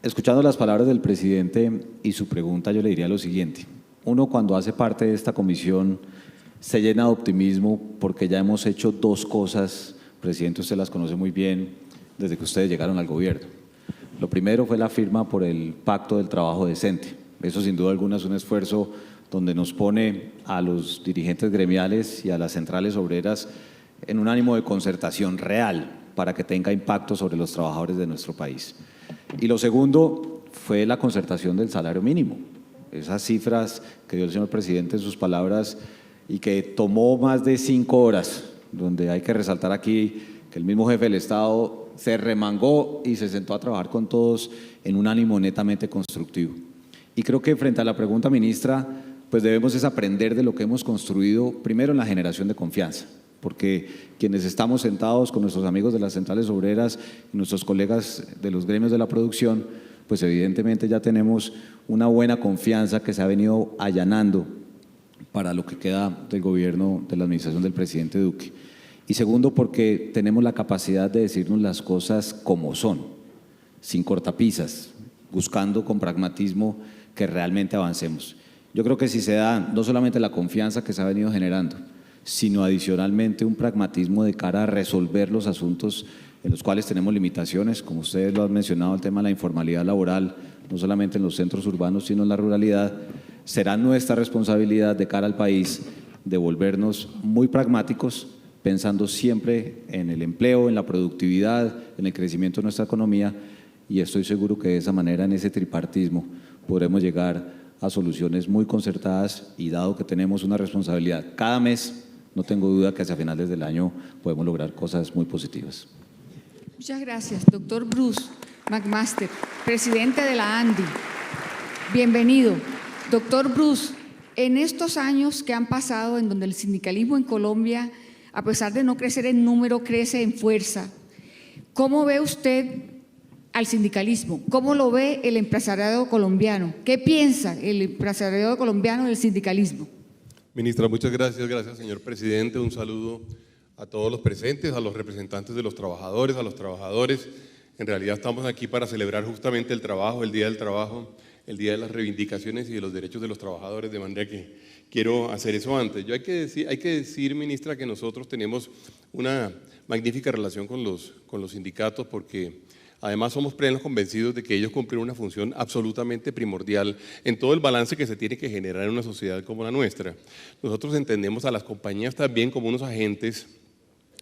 Escuchando las palabras del presidente y su pregunta, yo le diría lo siguiente. Uno, cuando hace parte de esta comisión, se llena de optimismo porque ya hemos hecho dos cosas, presidente, usted las conoce muy bien, desde que ustedes llegaron al gobierno. Lo primero fue la firma por el Pacto del Trabajo Decente. Eso sin duda alguna es un esfuerzo donde nos pone a los dirigentes gremiales y a las centrales obreras en un ánimo de concertación real para que tenga impacto sobre los trabajadores de nuestro país. Y lo segundo fue la concertación del salario mínimo. Esas cifras que dio el señor presidente en sus palabras y que tomó más de 5 horas, donde hay que resaltar aquí que el mismo jefe del Estado se remangó y se sentó a trabajar con todos en un ánimo netamente constructivo. Y creo que frente a la pregunta, ministra, pues debemos es aprender de lo que hemos construido, primero en la generación de confianza, porque quienes estamos sentados con nuestros amigos de las centrales obreras y nuestros colegas de los gremios de la producción, pues evidentemente ya tenemos una buena confianza que se ha venido allanando para lo que queda del gobierno de la administración del presidente Duque. Y segundo, porque tenemos la capacidad de decirnos las cosas como son, sin cortapisas, buscando con pragmatismo que realmente avancemos. Yo creo que si se da no solamente la confianza que se ha venido generando, sino adicionalmente un pragmatismo de cara a resolver los asuntos en los cuales tenemos limitaciones, como ustedes lo han mencionado, el tema de la informalidad laboral, no solamente en los centros urbanos, sino en la ruralidad, será nuestra responsabilidad de cara al país de volvernos muy pragmáticos, pensando siempre en el empleo, en la productividad, en el crecimiento de nuestra economía, y estoy seguro que de esa manera, en ese tripartismo, podremos llegar a soluciones muy concertadas y dado que tenemos una responsabilidad cada mes, no tengo duda que hacia finales del año podemos lograr cosas muy positivas. Muchas gracias, doctor Bruce McMaster, presidente de la ANDI. Bienvenido. Doctor Bruce, en estos años que han pasado en donde el sindicalismo en Colombia, a pesar de no crecer en número, crece en fuerza, ¿cómo ve usted al sindicalismo? ¿Cómo lo ve el empresariado colombiano? ¿Qué piensa el empresariado colombiano del sindicalismo? Ministra, muchas gracias. Gracias, señor presidente. Un saludo a todos los presentes, a los representantes de los trabajadores, a los trabajadores. En realidad estamos aquí para celebrar justamente el trabajo, el Día del Trabajo, el Día de las Reivindicaciones y de los Derechos de los Trabajadores, de manera que quiero hacer eso antes. Hay que decir, ministra, que nosotros tenemos una magnífica relación con los sindicatos, porque además somos plenos convencidos de que ellos cumplen una función absolutamente primordial en todo el balance que se tiene que generar en una sociedad como la nuestra. Nosotros entendemos a las compañías también como unos agentes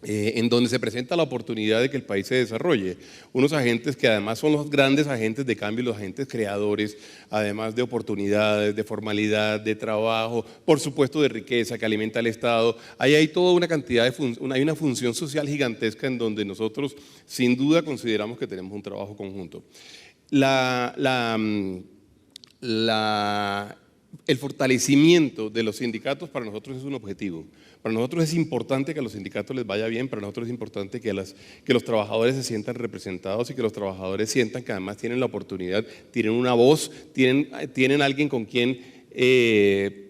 en donde se presenta la oportunidad de que el país se desarrolle. Unos agentes que además son los grandes agentes de cambio, los agentes creadores, además de oportunidades, de formalidad, de trabajo, por supuesto de riqueza que alimenta al Estado. Ahí hay toda una cantidad hay una función social gigantesca en donde nosotros sin duda consideramos que tenemos un trabajo conjunto. El fortalecimiento de los sindicatos para nosotros es un objetivo. Para nosotros es importante que a los sindicatos les vaya bien, para nosotros es importante que los trabajadores se sientan representados y que los trabajadores sientan que además tienen la oportunidad, tienen una voz, tienen alguien con quien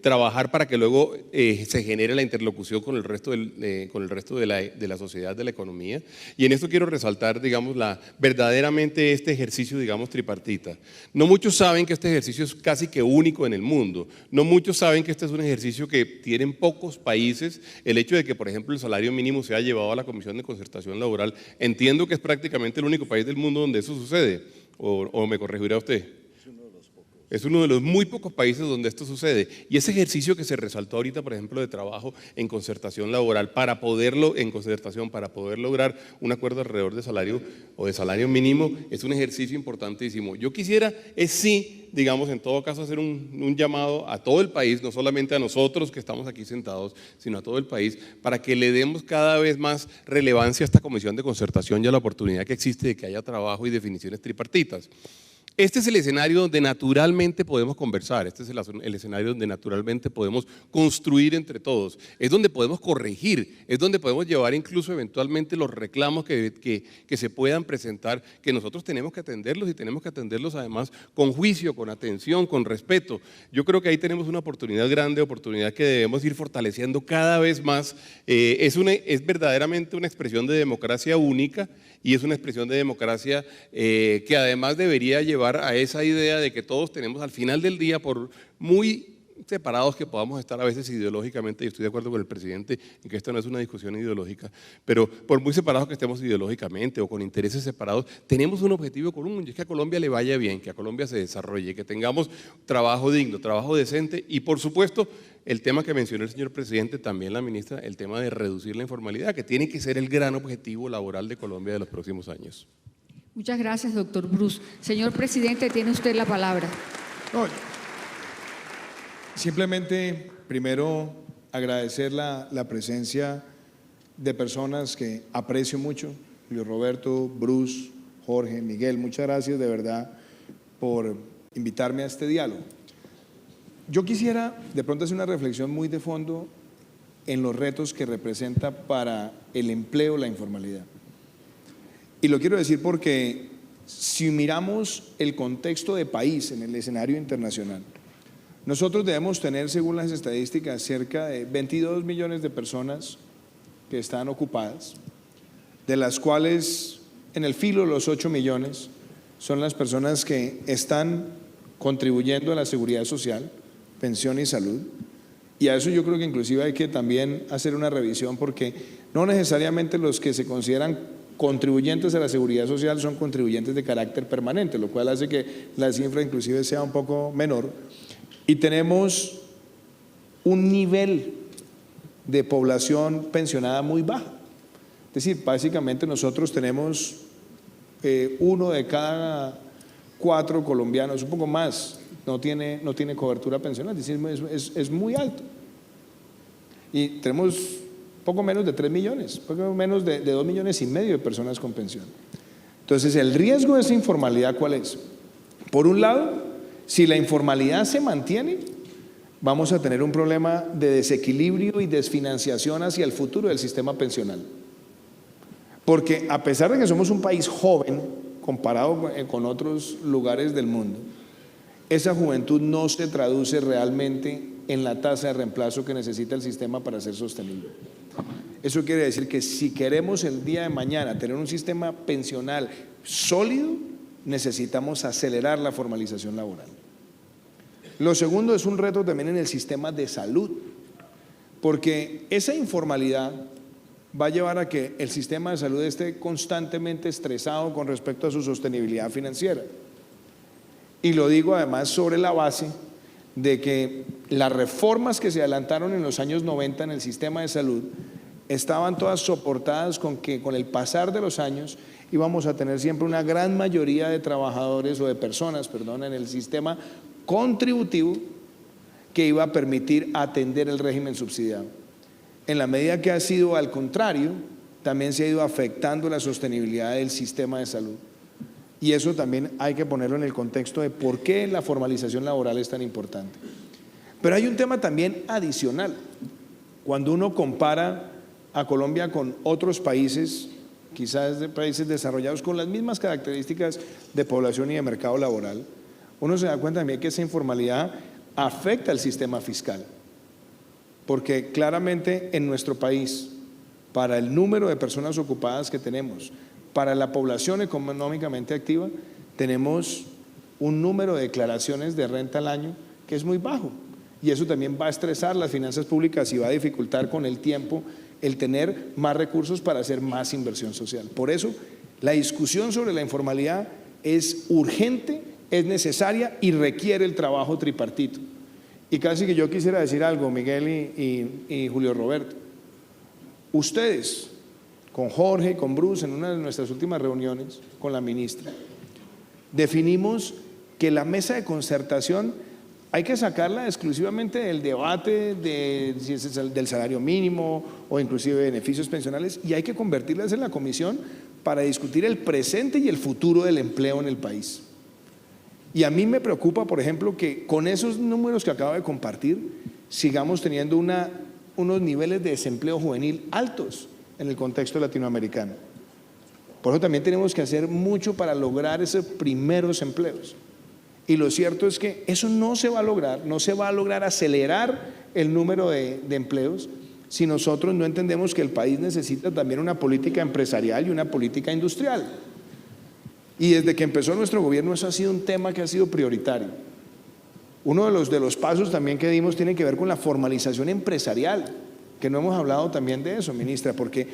trabajar para que luego se genere la interlocución con el resto de la sociedad, de la economía. Y en esto quiero resaltar, digamos, verdaderamente este ejercicio, digamos, tripartita. No muchos saben que este ejercicio es casi que único en el mundo. No muchos saben que este es un ejercicio que tienen pocos países. El hecho de que, por ejemplo, el salario mínimo sea llevado a la Comisión de Concertación Laboral, entiendo que es prácticamente el único país del mundo donde eso sucede. ¿O me corregirá usted? Es uno de los muy pocos países donde esto sucede. Y ese ejercicio que se resaltó ahorita, por ejemplo, de trabajo en concertación laboral, para poder lograr un acuerdo alrededor de salario o de salario mínimo, es un ejercicio importantísimo. Yo quisiera, sí, digamos, en todo caso, hacer un llamado a todo el país, no solamente a nosotros que estamos aquí sentados, sino a todo el país, para que le demos cada vez más relevancia a esta comisión de concertación y a la oportunidad que existe de que haya trabajo y definiciones tripartitas. Este es el escenario donde naturalmente podemos conversar, este es el escenario donde naturalmente podemos construir entre todos, es donde podemos corregir, es donde podemos llevar incluso eventualmente los reclamos que se puedan presentar, que nosotros tenemos que atenderlos y tenemos que atenderlos además con juicio, con atención, con respeto. Yo creo que ahí tenemos una oportunidad grande, oportunidad que debemos ir fortaleciendo cada vez más. Es verdaderamente una expresión de democracia única y es una expresión de democracia que además debería llevar a esa idea de que todos tenemos al final del día, por muy separados que podamos estar a veces ideológicamente, y estoy de acuerdo con el presidente en que esto no es una discusión ideológica, pero por muy separados que estemos ideológicamente o con intereses separados, tenemos un objetivo común, y es que a Colombia le vaya bien, que a Colombia se desarrolle, que tengamos trabajo digno, trabajo decente y por supuesto el tema que mencionó el señor presidente, también la ministra, el tema de reducir la informalidad, que tiene que ser el gran objetivo laboral de Colombia de los próximos años. Muchas gracias, doctor Bruce. Señor presidente, tiene usted la palabra. No, simplemente, primero, agradecer la presencia de personas que aprecio mucho, Luis Roberto, Bruce, Jorge, Miguel, muchas gracias de verdad por invitarme a este diálogo. Yo quisiera de pronto hacer una reflexión muy de fondo en los retos que representa para el empleo la informalidad. Y lo quiero decir porque si miramos el contexto de país en el escenario internacional, nosotros debemos tener, según las estadísticas, cerca de 22 millones de personas que están ocupadas, de las cuales en el filo los 8 millones son las personas que están contribuyendo a la seguridad social, pensión y salud. Y a eso yo creo que inclusive hay que también hacer una revisión, porque no necesariamente los que se consideran contribuyentes a la seguridad social son contribuyentes de carácter permanente, lo cual hace que la cifra inclusive sea un poco menor. Y tenemos un nivel de población pensionada muy baja. Es decir, básicamente nosotros tenemos 1 de cada 4 colombianos, un poco más, no tiene cobertura pensional, es decir, es muy alto. Y tenemos poco menos de 3 millones, poco menos de 2,5 millones de personas con pensión. Entonces, el riesgo de esa informalidad, ¿cuál es? Por un lado, si la informalidad se mantiene, vamos a tener un problema de desequilibrio y desfinanciación hacia el futuro del sistema pensional. Porque a pesar de que somos un país joven, comparado con otros lugares del mundo, esa juventud no se traduce realmente en la tasa de reemplazo que necesita el sistema para ser sostenible. Eso quiere decir que si queremos el día de mañana tener un sistema pensional sólido, necesitamos acelerar la formalización laboral. Lo segundo es un reto también en el sistema de salud, porque esa informalidad va a llevar a que el sistema de salud esté constantemente estresado con respecto a su sostenibilidad financiera. Y lo digo además sobre la base de que las reformas que se adelantaron en los años 90 en el sistema de salud estaban todas soportadas con que con el pasar de los años íbamos a tener siempre una gran mayoría de trabajadores o de personas, perdón, en el sistema contributivo que iba a permitir atender el régimen subsidiado. En la medida que ha sido al contrario, también se ha ido afectando la sostenibilidad del sistema de salud. Y eso también hay que ponerlo en el contexto de por qué la formalización laboral es tan importante. Pero hay un tema también adicional. Cuando uno compara a Colombia con otros países, quizás de países desarrollados con las mismas características de población y de mercado laboral, uno se da cuenta también que esa informalidad afecta al sistema fiscal. Porque claramente en nuestro país, para el número de personas ocupadas que tenemos, para la población económicamente activa, tenemos un número de declaraciones de renta al año que es muy bajo. Y eso también va a estresar las finanzas públicas y va a dificultar con el tiempo el tener más recursos para hacer más inversión social. Por eso, la discusión sobre la informalidad es urgente, es necesaria y requiere el trabajo tripartito. Y casi que yo quisiera decir algo, Miguel y Julio Roberto. Ustedes, con Jorge, con Bruce, en una de nuestras últimas reuniones con la ministra, definimos que la mesa de concertación hay que sacarla exclusivamente del debate si es del salario mínimo o inclusive beneficios pensionales, y hay que convertirlas en la comisión para discutir el presente y el futuro del empleo en el país. Y a mí me preocupa, por ejemplo, que con esos números que acabo de compartir sigamos teniendo unos niveles de desempleo juvenil altos en el contexto latinoamericano. Por eso también tenemos que hacer mucho para lograr esos primeros empleos. Y lo cierto es que eso no se va a lograr acelerar el número de empleos si nosotros no entendemos que el país necesita también una política empresarial y una política industrial. Y desde que empezó nuestro gobierno eso ha sido un tema que ha sido prioritario. Uno de los pasos también que dimos tiene que ver con la formalización empresarial, que no hemos hablado también de eso, ministra, porque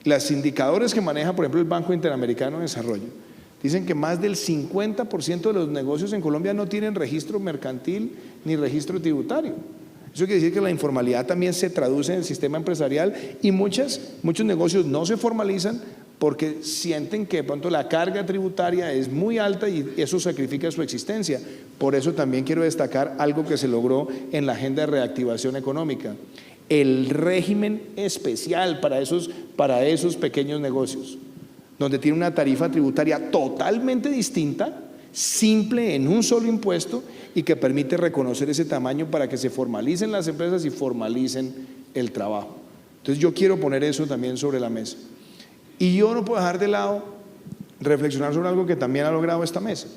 los indicadores que maneja, por ejemplo, el Banco Interamericano de Desarrollo, dicen que más del 50% de los negocios en Colombia no tienen registro mercantil ni registro tributario. Eso quiere decir que la informalidad también se traduce en el sistema empresarial y muchos negocios no se formalizan porque sienten que de pronto la carga tributaria es muy alta y eso sacrifica su existencia. Por eso también quiero destacar algo que se logró en la Agenda de Reactivación Económica: el régimen especial para esos pequeños negocios, donde tiene una tarifa tributaria totalmente distinta, simple, en un solo impuesto, y que permite reconocer ese tamaño para que se formalicen las empresas y formalicen el trabajo. Entonces yo quiero poner eso también sobre la mesa. Y yo no puedo dejar de lado reflexionar sobre algo que también ha logrado esta mesa.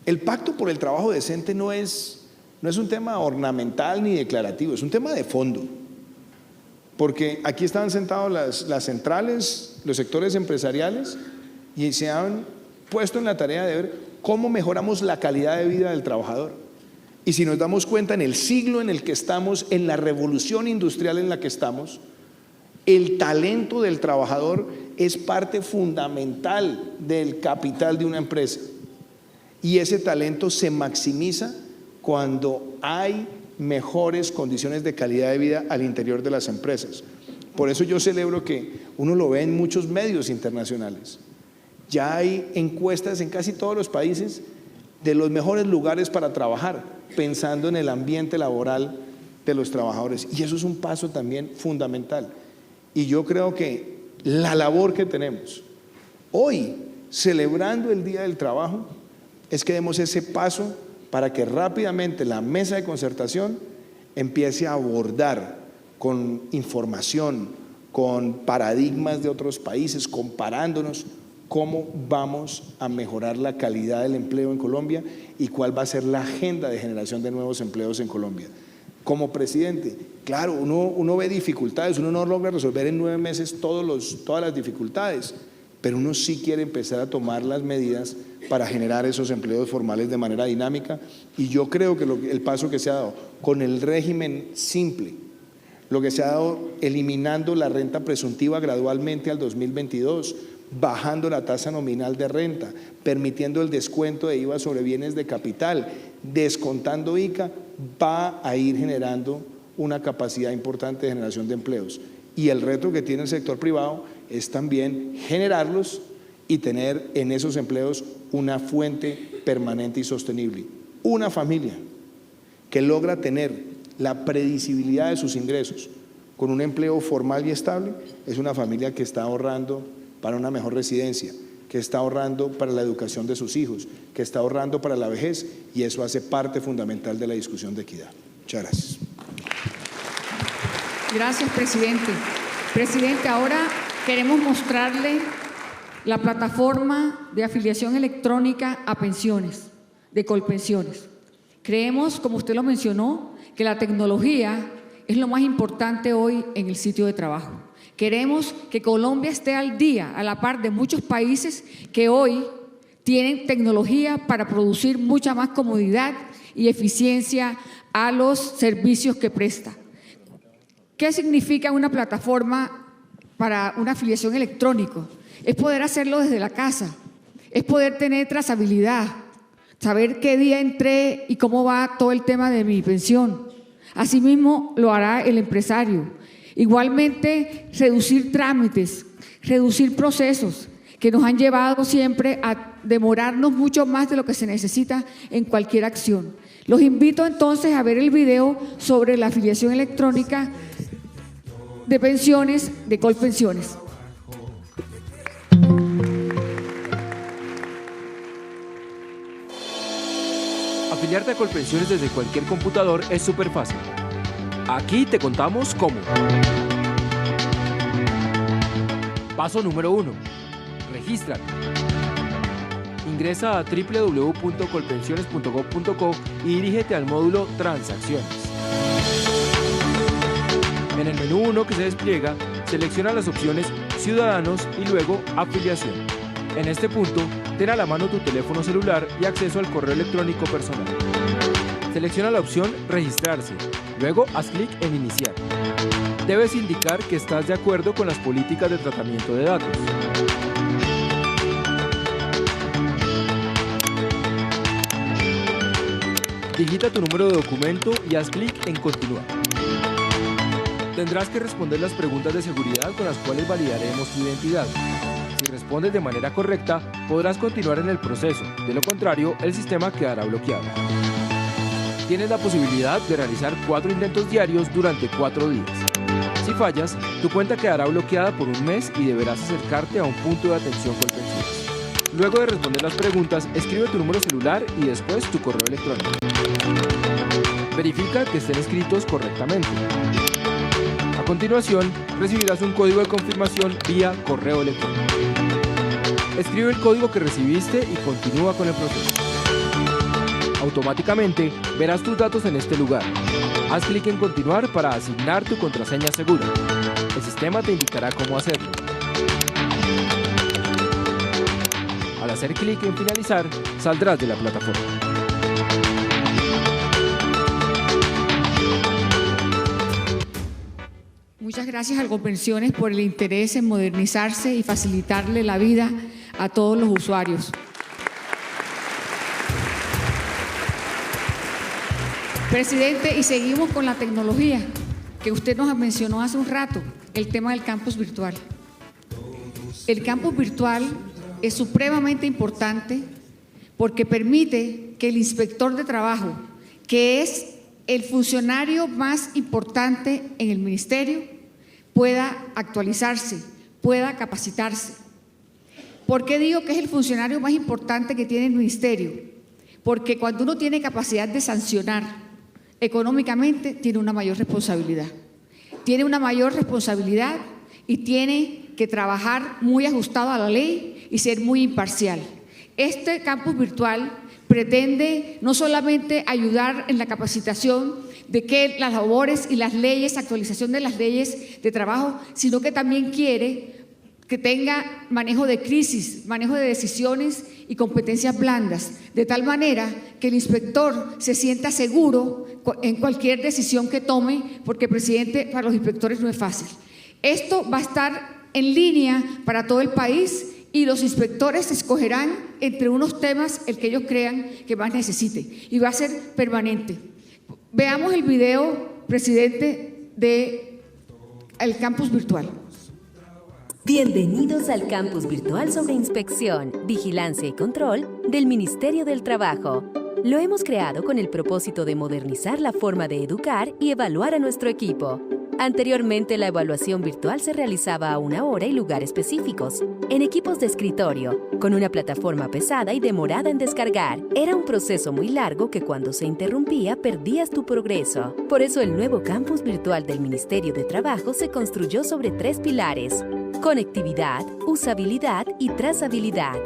El pacto por el trabajo decente no es un tema ornamental ni declarativo, es un tema de fondo. Porque aquí estaban sentados las centrales, los sectores empresariales, y se han puesto en la tarea de ver cómo mejoramos la calidad de vida del trabajador. Y si nos damos cuenta, en el siglo en el que estamos, en la revolución industrial en la que estamos, el talento del trabajador es parte fundamental del capital de una empresa. Y ese talento se maximiza cuando hay mejores condiciones de calidad de vida al interior de las empresas. Por eso yo celebro que uno lo ve en muchos medios internacionales. Ya hay encuestas en casi todos los países de los mejores lugares para trabajar, pensando en el ambiente laboral de los trabajadores. Y eso es un paso también fundamental. Y yo creo que la labor que tenemos hoy, celebrando el Día del Trabajo, es que demos ese paso para que rápidamente la mesa de concertación empiece a abordar con información, con paradigmas de otros países, comparándonos cómo vamos a mejorar la calidad del empleo en Colombia y cuál va a ser la agenda de generación de nuevos empleos en Colombia. como presidente. Claro, uno ve dificultades, uno no logra resolver en 9 meses todas las dificultades, pero uno sí quiere empezar a tomar las medidas para generar esos empleos formales de manera dinámica, y yo creo que el paso que se ha dado con el régimen simple, lo que se ha dado eliminando la renta presuntiva gradualmente al 2022, bajando la tasa nominal de renta, permitiendo el descuento de IVA sobre bienes de capital, descontando ICA, va a ir generando una capacidad importante de generación de empleos. Y el reto que tiene el sector privado es también generarlos y tener en esos empleos una fuente permanente y sostenible. Una familia que logra tener la predecibilidad de sus ingresos con un empleo formal y estable es una familia que está ahorrando para una mejor residencia, que está ahorrando para la educación de sus hijos, que está ahorrando para la vejez, y eso hace parte fundamental de la discusión de equidad. Muchas gracias. Gracias, presidente. Presidente, ahora queremos mostrarle la plataforma de afiliación electrónica a pensiones, de Colpensiones. Creemos, como usted lo mencionó, que la tecnología es lo más importante hoy en el sitio de trabajo. Queremos que Colombia esté al día, a la par de muchos países que hoy tienen tecnología para producir mucha más comodidad y eficiencia a los servicios que presta. ¿Qué significa una plataforma para una afiliación electrónica? Es poder hacerlo desde la casa, es poder tener trazabilidad, saber qué día entré y cómo va todo el tema de mi pensión. Asimismo lo hará el empresario. Igualmente, reducir trámites, reducir procesos que nos han llevado siempre a demorarnos mucho más de lo que se necesita en cualquier acción. Los invito entonces a ver el video sobre la afiliación electrónica de pensiones de Colpensiones. Afiliarte a Colpensiones desde cualquier computador es súper fácil. Aquí te contamos cómo. Paso número 1. Regístrate. Ingresa a www.colpensiones.gov.co y dirígete al módulo Transacciones. En el menú 1 que se despliega, selecciona las opciones Ciudadanos y luego Afiliación. En este punto, ten a la mano tu teléfono celular y acceso al correo electrónico personal. Selecciona la opción Registrarse, luego haz clic en Iniciar. Debes indicar que estás de acuerdo con las políticas de tratamiento de datos. Digita tu número de documento y haz clic en Continuar. Tendrás que responder las preguntas de seguridad con las cuales validaremos tu identidad. Si respondes de manera correcta, podrás continuar en el proceso. De lo contrario, el sistema quedará bloqueado. Tienes la posibilidad de realizar 4 intentos diarios durante 4 días. Si fallas, tu cuenta quedará bloqueada por un mes y deberás acercarte a un punto de atención Colpensiones. Luego de responder las preguntas, escribe tu número celular y después tu correo electrónico. Verifica que estén escritos correctamente. A continuación, recibirás un código de confirmación vía correo electrónico. Escribe el código que recibiste y continúa con el proceso. Automáticamente verás tus datos en este lugar. Haz clic en Continuar para asignar tu contraseña segura. El sistema te indicará cómo hacerlo. Al hacer clic en Finalizar, saldrás de la plataforma. Muchas gracias a Colpensiones por el interés en modernizarse y facilitarle la vida a todos los usuarios. Presidente, y seguimos con la tecnología que usted nos mencionó hace un rato, el tema del campus virtual. El campus virtual es supremamente importante porque permite que el inspector de trabajo, que es el funcionario más importante en el ministerio, pueda actualizarse, pueda capacitarse. ¿Por qué digo que es el funcionario más importante que tiene el ministerio? Porque cuando uno tiene capacidad de sancionar económicamente, tiene una mayor responsabilidad. Tiene una mayor responsabilidad y tiene que trabajar muy ajustado a la ley y ser muy imparcial. Este campus virtual pretende no solamente ayudar en la capacitación de que las labores y las leyes, actualización de las leyes de trabajo, sino que también quiere que tenga manejo de crisis, manejo de decisiones y competencias blandas, de tal manera que el inspector se sienta seguro en cualquier decisión que tome, porque, presidente, para los inspectores no es fácil. Esto va a estar en línea para todo el país y los inspectores escogerán entre unos temas el que ellos crean que más necesiten y va a ser permanente. Veamos el video, presidente, del campus virtual. Bienvenidos al campus virtual sobre inspección, vigilancia y control del Ministerio del Trabajo. Lo hemos creado con el propósito de modernizar la forma de educar y evaluar a nuestro equipo. Anteriormente, la evaluación virtual se realizaba a una hora y lugar específicos, en equipos de escritorio, con una plataforma pesada y demorada en descargar. Era un proceso muy largo que cuando se interrumpía perdías tu progreso. Por eso el nuevo campus virtual del Ministerio de Trabajo se construyó sobre 3 pilares: conectividad, usabilidad y trazabilidad.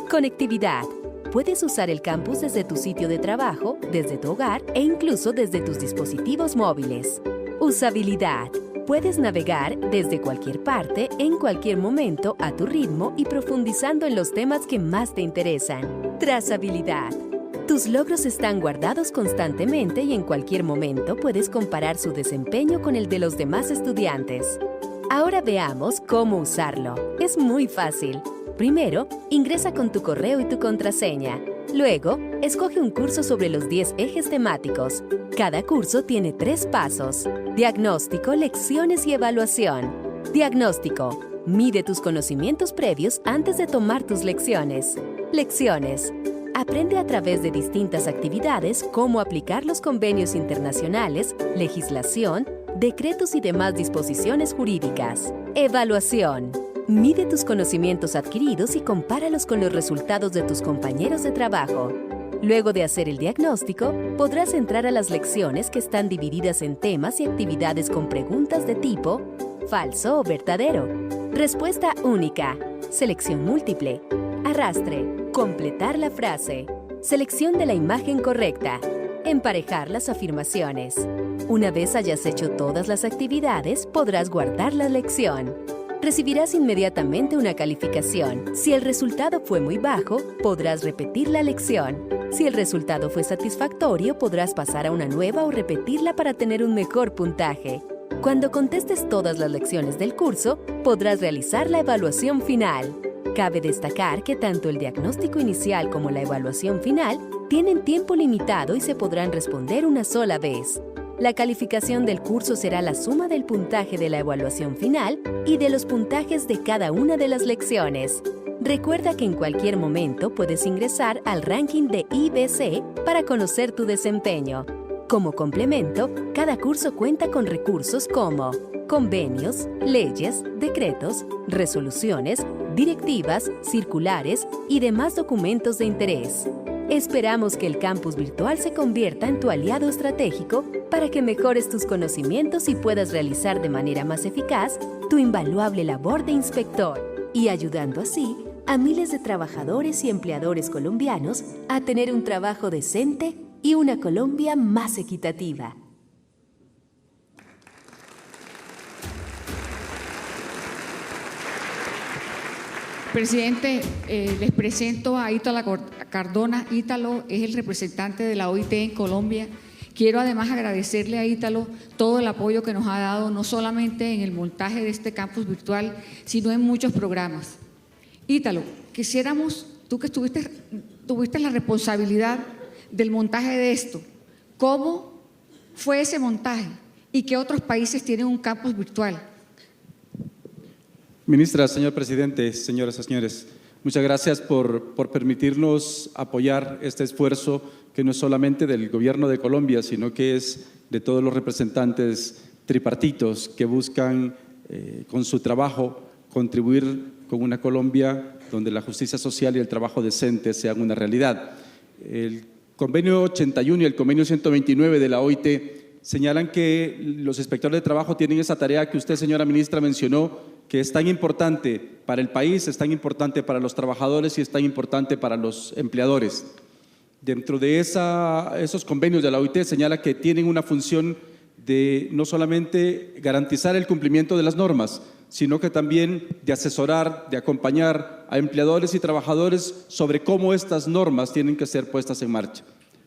Conectividad. Puedes usar el campus desde tu sitio de trabajo, desde tu hogar e incluso desde tus dispositivos móviles. Usabilidad. Puedes navegar desde cualquier parte, en cualquier momento, a tu ritmo y profundizando en los temas que más te interesan. Trazabilidad. Tus logros están guardados constantemente y en cualquier momento puedes comparar su desempeño con el de los demás estudiantes. Ahora veamos cómo usarlo. Es muy fácil. Primero, ingresa con tu correo y tu contraseña. Luego, escoge un curso sobre los 10 ejes temáticos. Cada curso tiene 3 pasos: diagnóstico, lecciones y evaluación. Diagnóstico. Mide tus conocimientos previos antes de tomar tus lecciones. Lecciones. Aprende a través de distintas actividades cómo aplicar los convenios internacionales, legislación, decretos y demás disposiciones jurídicas. Evaluación. Mide tus conocimientos adquiridos y compáralos con los resultados de tus compañeros de trabajo. Luego de hacer el diagnóstico, podrás entrar a las lecciones que están divididas en temas y actividades con preguntas de tipo falso o verdadero, respuesta única, selección múltiple, arrastre, completar la frase, selección de la imagen correcta, emparejar las afirmaciones. Una vez hayas hecho todas las actividades, podrás guardar la lección. Recibirás inmediatamente una calificación. Si el resultado fue muy bajo, podrás repetir la lección. Si el resultado fue satisfactorio, podrás pasar a una nueva o repetirla para tener un mejor puntaje. Cuando contestes todas las lecciones del curso, podrás realizar la evaluación final. Cabe destacar que tanto el diagnóstico inicial como la evaluación final tienen tiempo limitado y se podrán responder una sola vez. La calificación del curso será la suma del puntaje de la evaluación final y de los puntajes de cada una de las lecciones. Recuerda que en cualquier momento puedes ingresar al ranking de IBC para conocer tu desempeño. Como complemento, cada curso cuenta con recursos como convenios, leyes, decretos, resoluciones, directivas, circulares y demás documentos de interés. Esperamos que el campus virtual se convierta en tu aliado estratégico para que mejores tus conocimientos y puedas realizar de manera más eficaz tu invaluable labor de inspector, y ayudando así a miles de trabajadores y empleadores colombianos a tener un trabajo decente y una Colombia más equitativa. Presidente, les presento a Ítalo Cardona. Ítalo es el representante de la OIT en Colombia. Quiero además agradecerle a Ítalo todo el apoyo que nos ha dado, no solamente en el montaje de este campus virtual, sino en muchos programas. Ítalo, quisiéramos, tú que tuviste la responsabilidad del montaje de esto, ¿cómo fue ese montaje y qué otros países tienen un campus virtual? Ministra, señor presidente, señoras y señores, muchas gracias por permitirnos apoyar este esfuerzo que no es solamente del Gobierno de Colombia, sino que es de todos los representantes tripartitos que buscan con su trabajo contribuir con una Colombia donde la justicia social y el trabajo decente sean una realidad. El convenio 81 y el convenio 129 de la OIT señalan que los inspectores de trabajo tienen esa tarea que usted, señora ministra, mencionó, que es tan importante para el país, es tan importante para los trabajadores y es tan importante para los empleadores. Dentro de esos convenios de la OIT señala que tienen una función de no solamente garantizar el cumplimiento de las normas, sino que también de asesorar, de acompañar a empleadores y trabajadores sobre cómo estas normas tienen que ser puestas en marcha.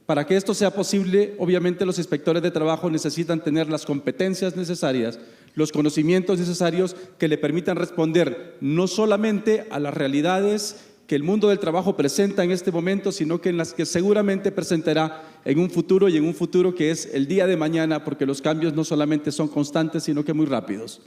Para que esto sea posible, obviamente los inspectores de trabajo necesitan tener las competencias necesarias, los conocimientos necesarios que le permitan responder no solamente a las realidades que el mundo del trabajo presenta en este momento, sino que en las que seguramente presentará en un futuro, y en un futuro que es el día de mañana, porque los cambios no solamente son constantes, sino que muy rápidos.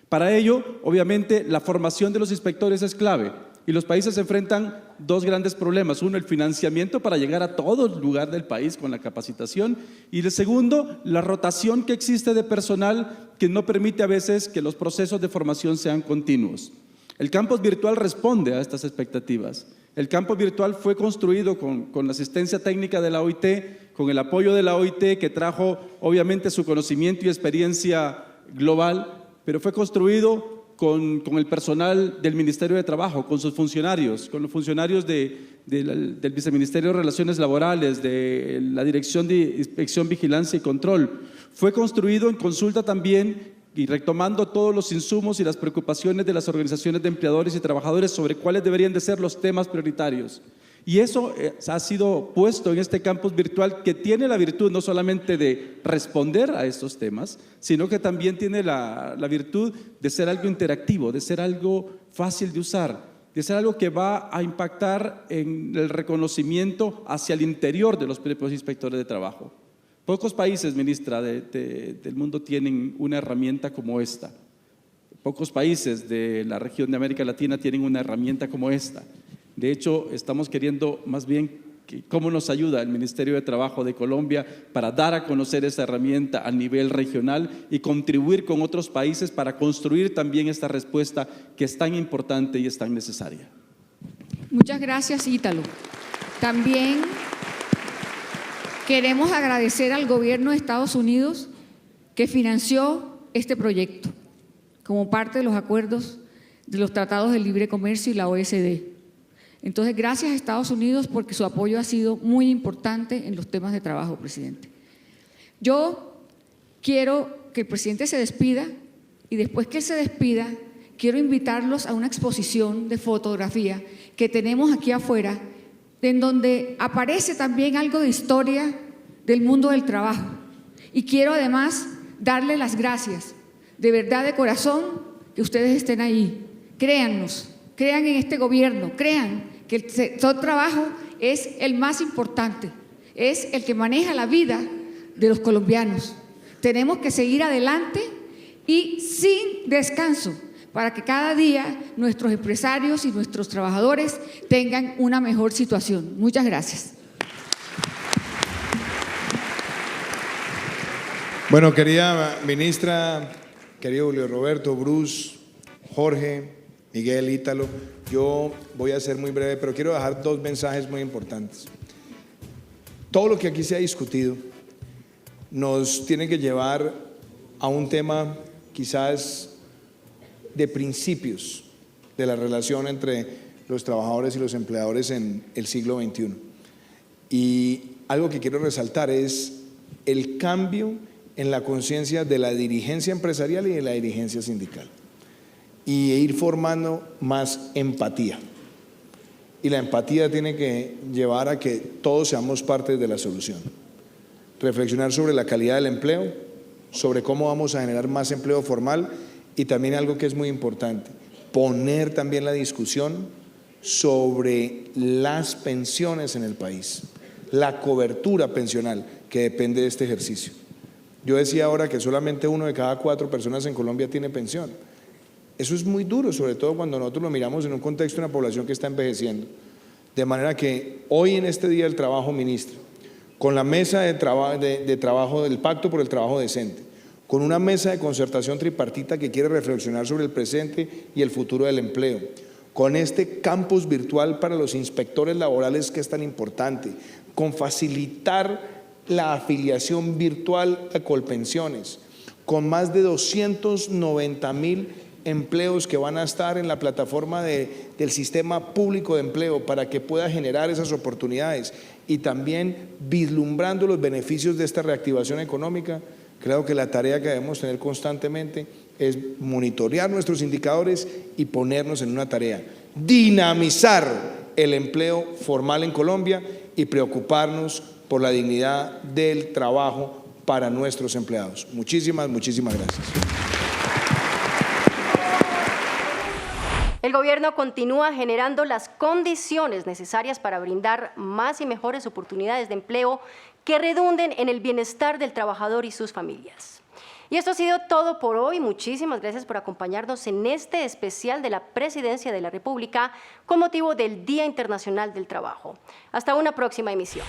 Para ello, obviamente, la formación de los inspectores es clave, y los países enfrentan dos grandes problemas. Uno, el financiamiento para llegar a todo lugar del país con la capacitación, y el segundo, la rotación que existe de personal que no permite a veces que los procesos de formación sean continuos. El campus virtual responde a estas expectativas. El campus virtual fue construido con la asistencia técnica de la OIT, con el apoyo de la OIT, que trajo obviamente su conocimiento y experiencia global, pero fue construido con el personal del Ministerio de Trabajo, con sus funcionarios, con los funcionarios del Viceministerio de Relaciones Laborales, de la Dirección de Inspección, Vigilancia y Control. Fue construido en consulta también y retomando todos los insumos y las preocupaciones de las organizaciones de empleadores y trabajadores sobre cuáles deberían de ser los temas prioritarios. Y eso ha sido puesto en este campus virtual, que tiene la virtud no solamente de responder a estos temas, sino que también tiene la virtud de ser algo interactivo, de ser algo fácil de usar, de ser algo que va a impactar en el reconocimiento hacia el interior de los propios inspectores de trabajo. Pocos países, ministra, del mundo tienen una herramienta como esta. Pocos países de la región de América Latina tienen una herramienta como esta. De hecho, estamos queriendo más bien cómo nos ayuda el Ministerio de Trabajo de Colombia para dar a conocer esta herramienta a nivel regional y contribuir con otros países para construir también esta respuesta que es tan importante y es tan necesaria. Muchas gracias, Ítalo. También queremos agradecer al gobierno de Estados Unidos que financió este proyecto como parte de los acuerdos de los tratados de libre comercio y la OSD. Entonces, gracias a Estados Unidos porque su apoyo ha sido muy importante en los temas de trabajo, presidente. Yo quiero que el presidente se despida y después que él se despida, quiero invitarlos a una exposición de fotografía que tenemos aquí afuera, en donde aparece también algo de historia del mundo del trabajo. Y quiero además darle las gracias, de verdad, de corazón, que ustedes estén ahí. Créannos, crean en este gobierno, crean que el sector trabajo es el más importante, es el que maneja la vida de los colombianos. Tenemos que seguir adelante y sin descanso para que cada día nuestros empresarios y nuestros trabajadores tengan una mejor situación. Muchas gracias. Bueno, querida ministra, querido Julio Roberto, Bruce, Jorge, Miguel, Ítalo, yo voy a ser muy breve, pero quiero dejar dos mensajes muy importantes. Todo lo que aquí se ha discutido nos tiene que llevar a un tema quizás de principios de la relación entre los trabajadores y los empleadores en el siglo XXI. Y algo que quiero resaltar es el cambio en la conciencia de la dirigencia empresarial y de la dirigencia sindical, y ir formando más empatía. Y la empatía tiene que llevar a que todos seamos parte de la solución. Reflexionar sobre la calidad del empleo, sobre cómo vamos a generar más empleo formal, y también algo que es muy importante, poner también la discusión sobre las pensiones en el país, la cobertura pensional que depende de este ejercicio. Yo decía ahora que solamente 1 de cada 4 personas en Colombia tiene pensión. Eso es muy duro, sobre todo cuando nosotros lo miramos en un contexto de una población que está envejeciendo. De manera que hoy, en este Día del Trabajo, ministro, con la mesa de trabajo del Pacto por el Trabajo Decente, con una mesa de concertación tripartita que quiere reflexionar sobre el presente y el futuro del empleo, con este campus virtual para los inspectores laborales que es tan importante, con facilitar la afiliación virtual a Colpensiones, con más de 290.000 empleos que van a estar en la plataforma del sistema público de empleo para que pueda generar esas oportunidades y también vislumbrando los beneficios de esta reactivación económica. Creo que la tarea que debemos tener constantemente es monitorear nuestros indicadores y ponernos en una tarea: dinamizar el empleo formal en Colombia y preocuparnos por la dignidad del trabajo para nuestros empleados. Muchísimas gracias. El gobierno continúa generando las condiciones necesarias para brindar más y mejores oportunidades de empleo que redunden en el bienestar del trabajador y sus familias. Y esto ha sido todo por hoy. Muchísimas gracias por acompañarnos en este especial de la Presidencia de la República con motivo del Día Internacional del Trabajo. Hasta una próxima emisión.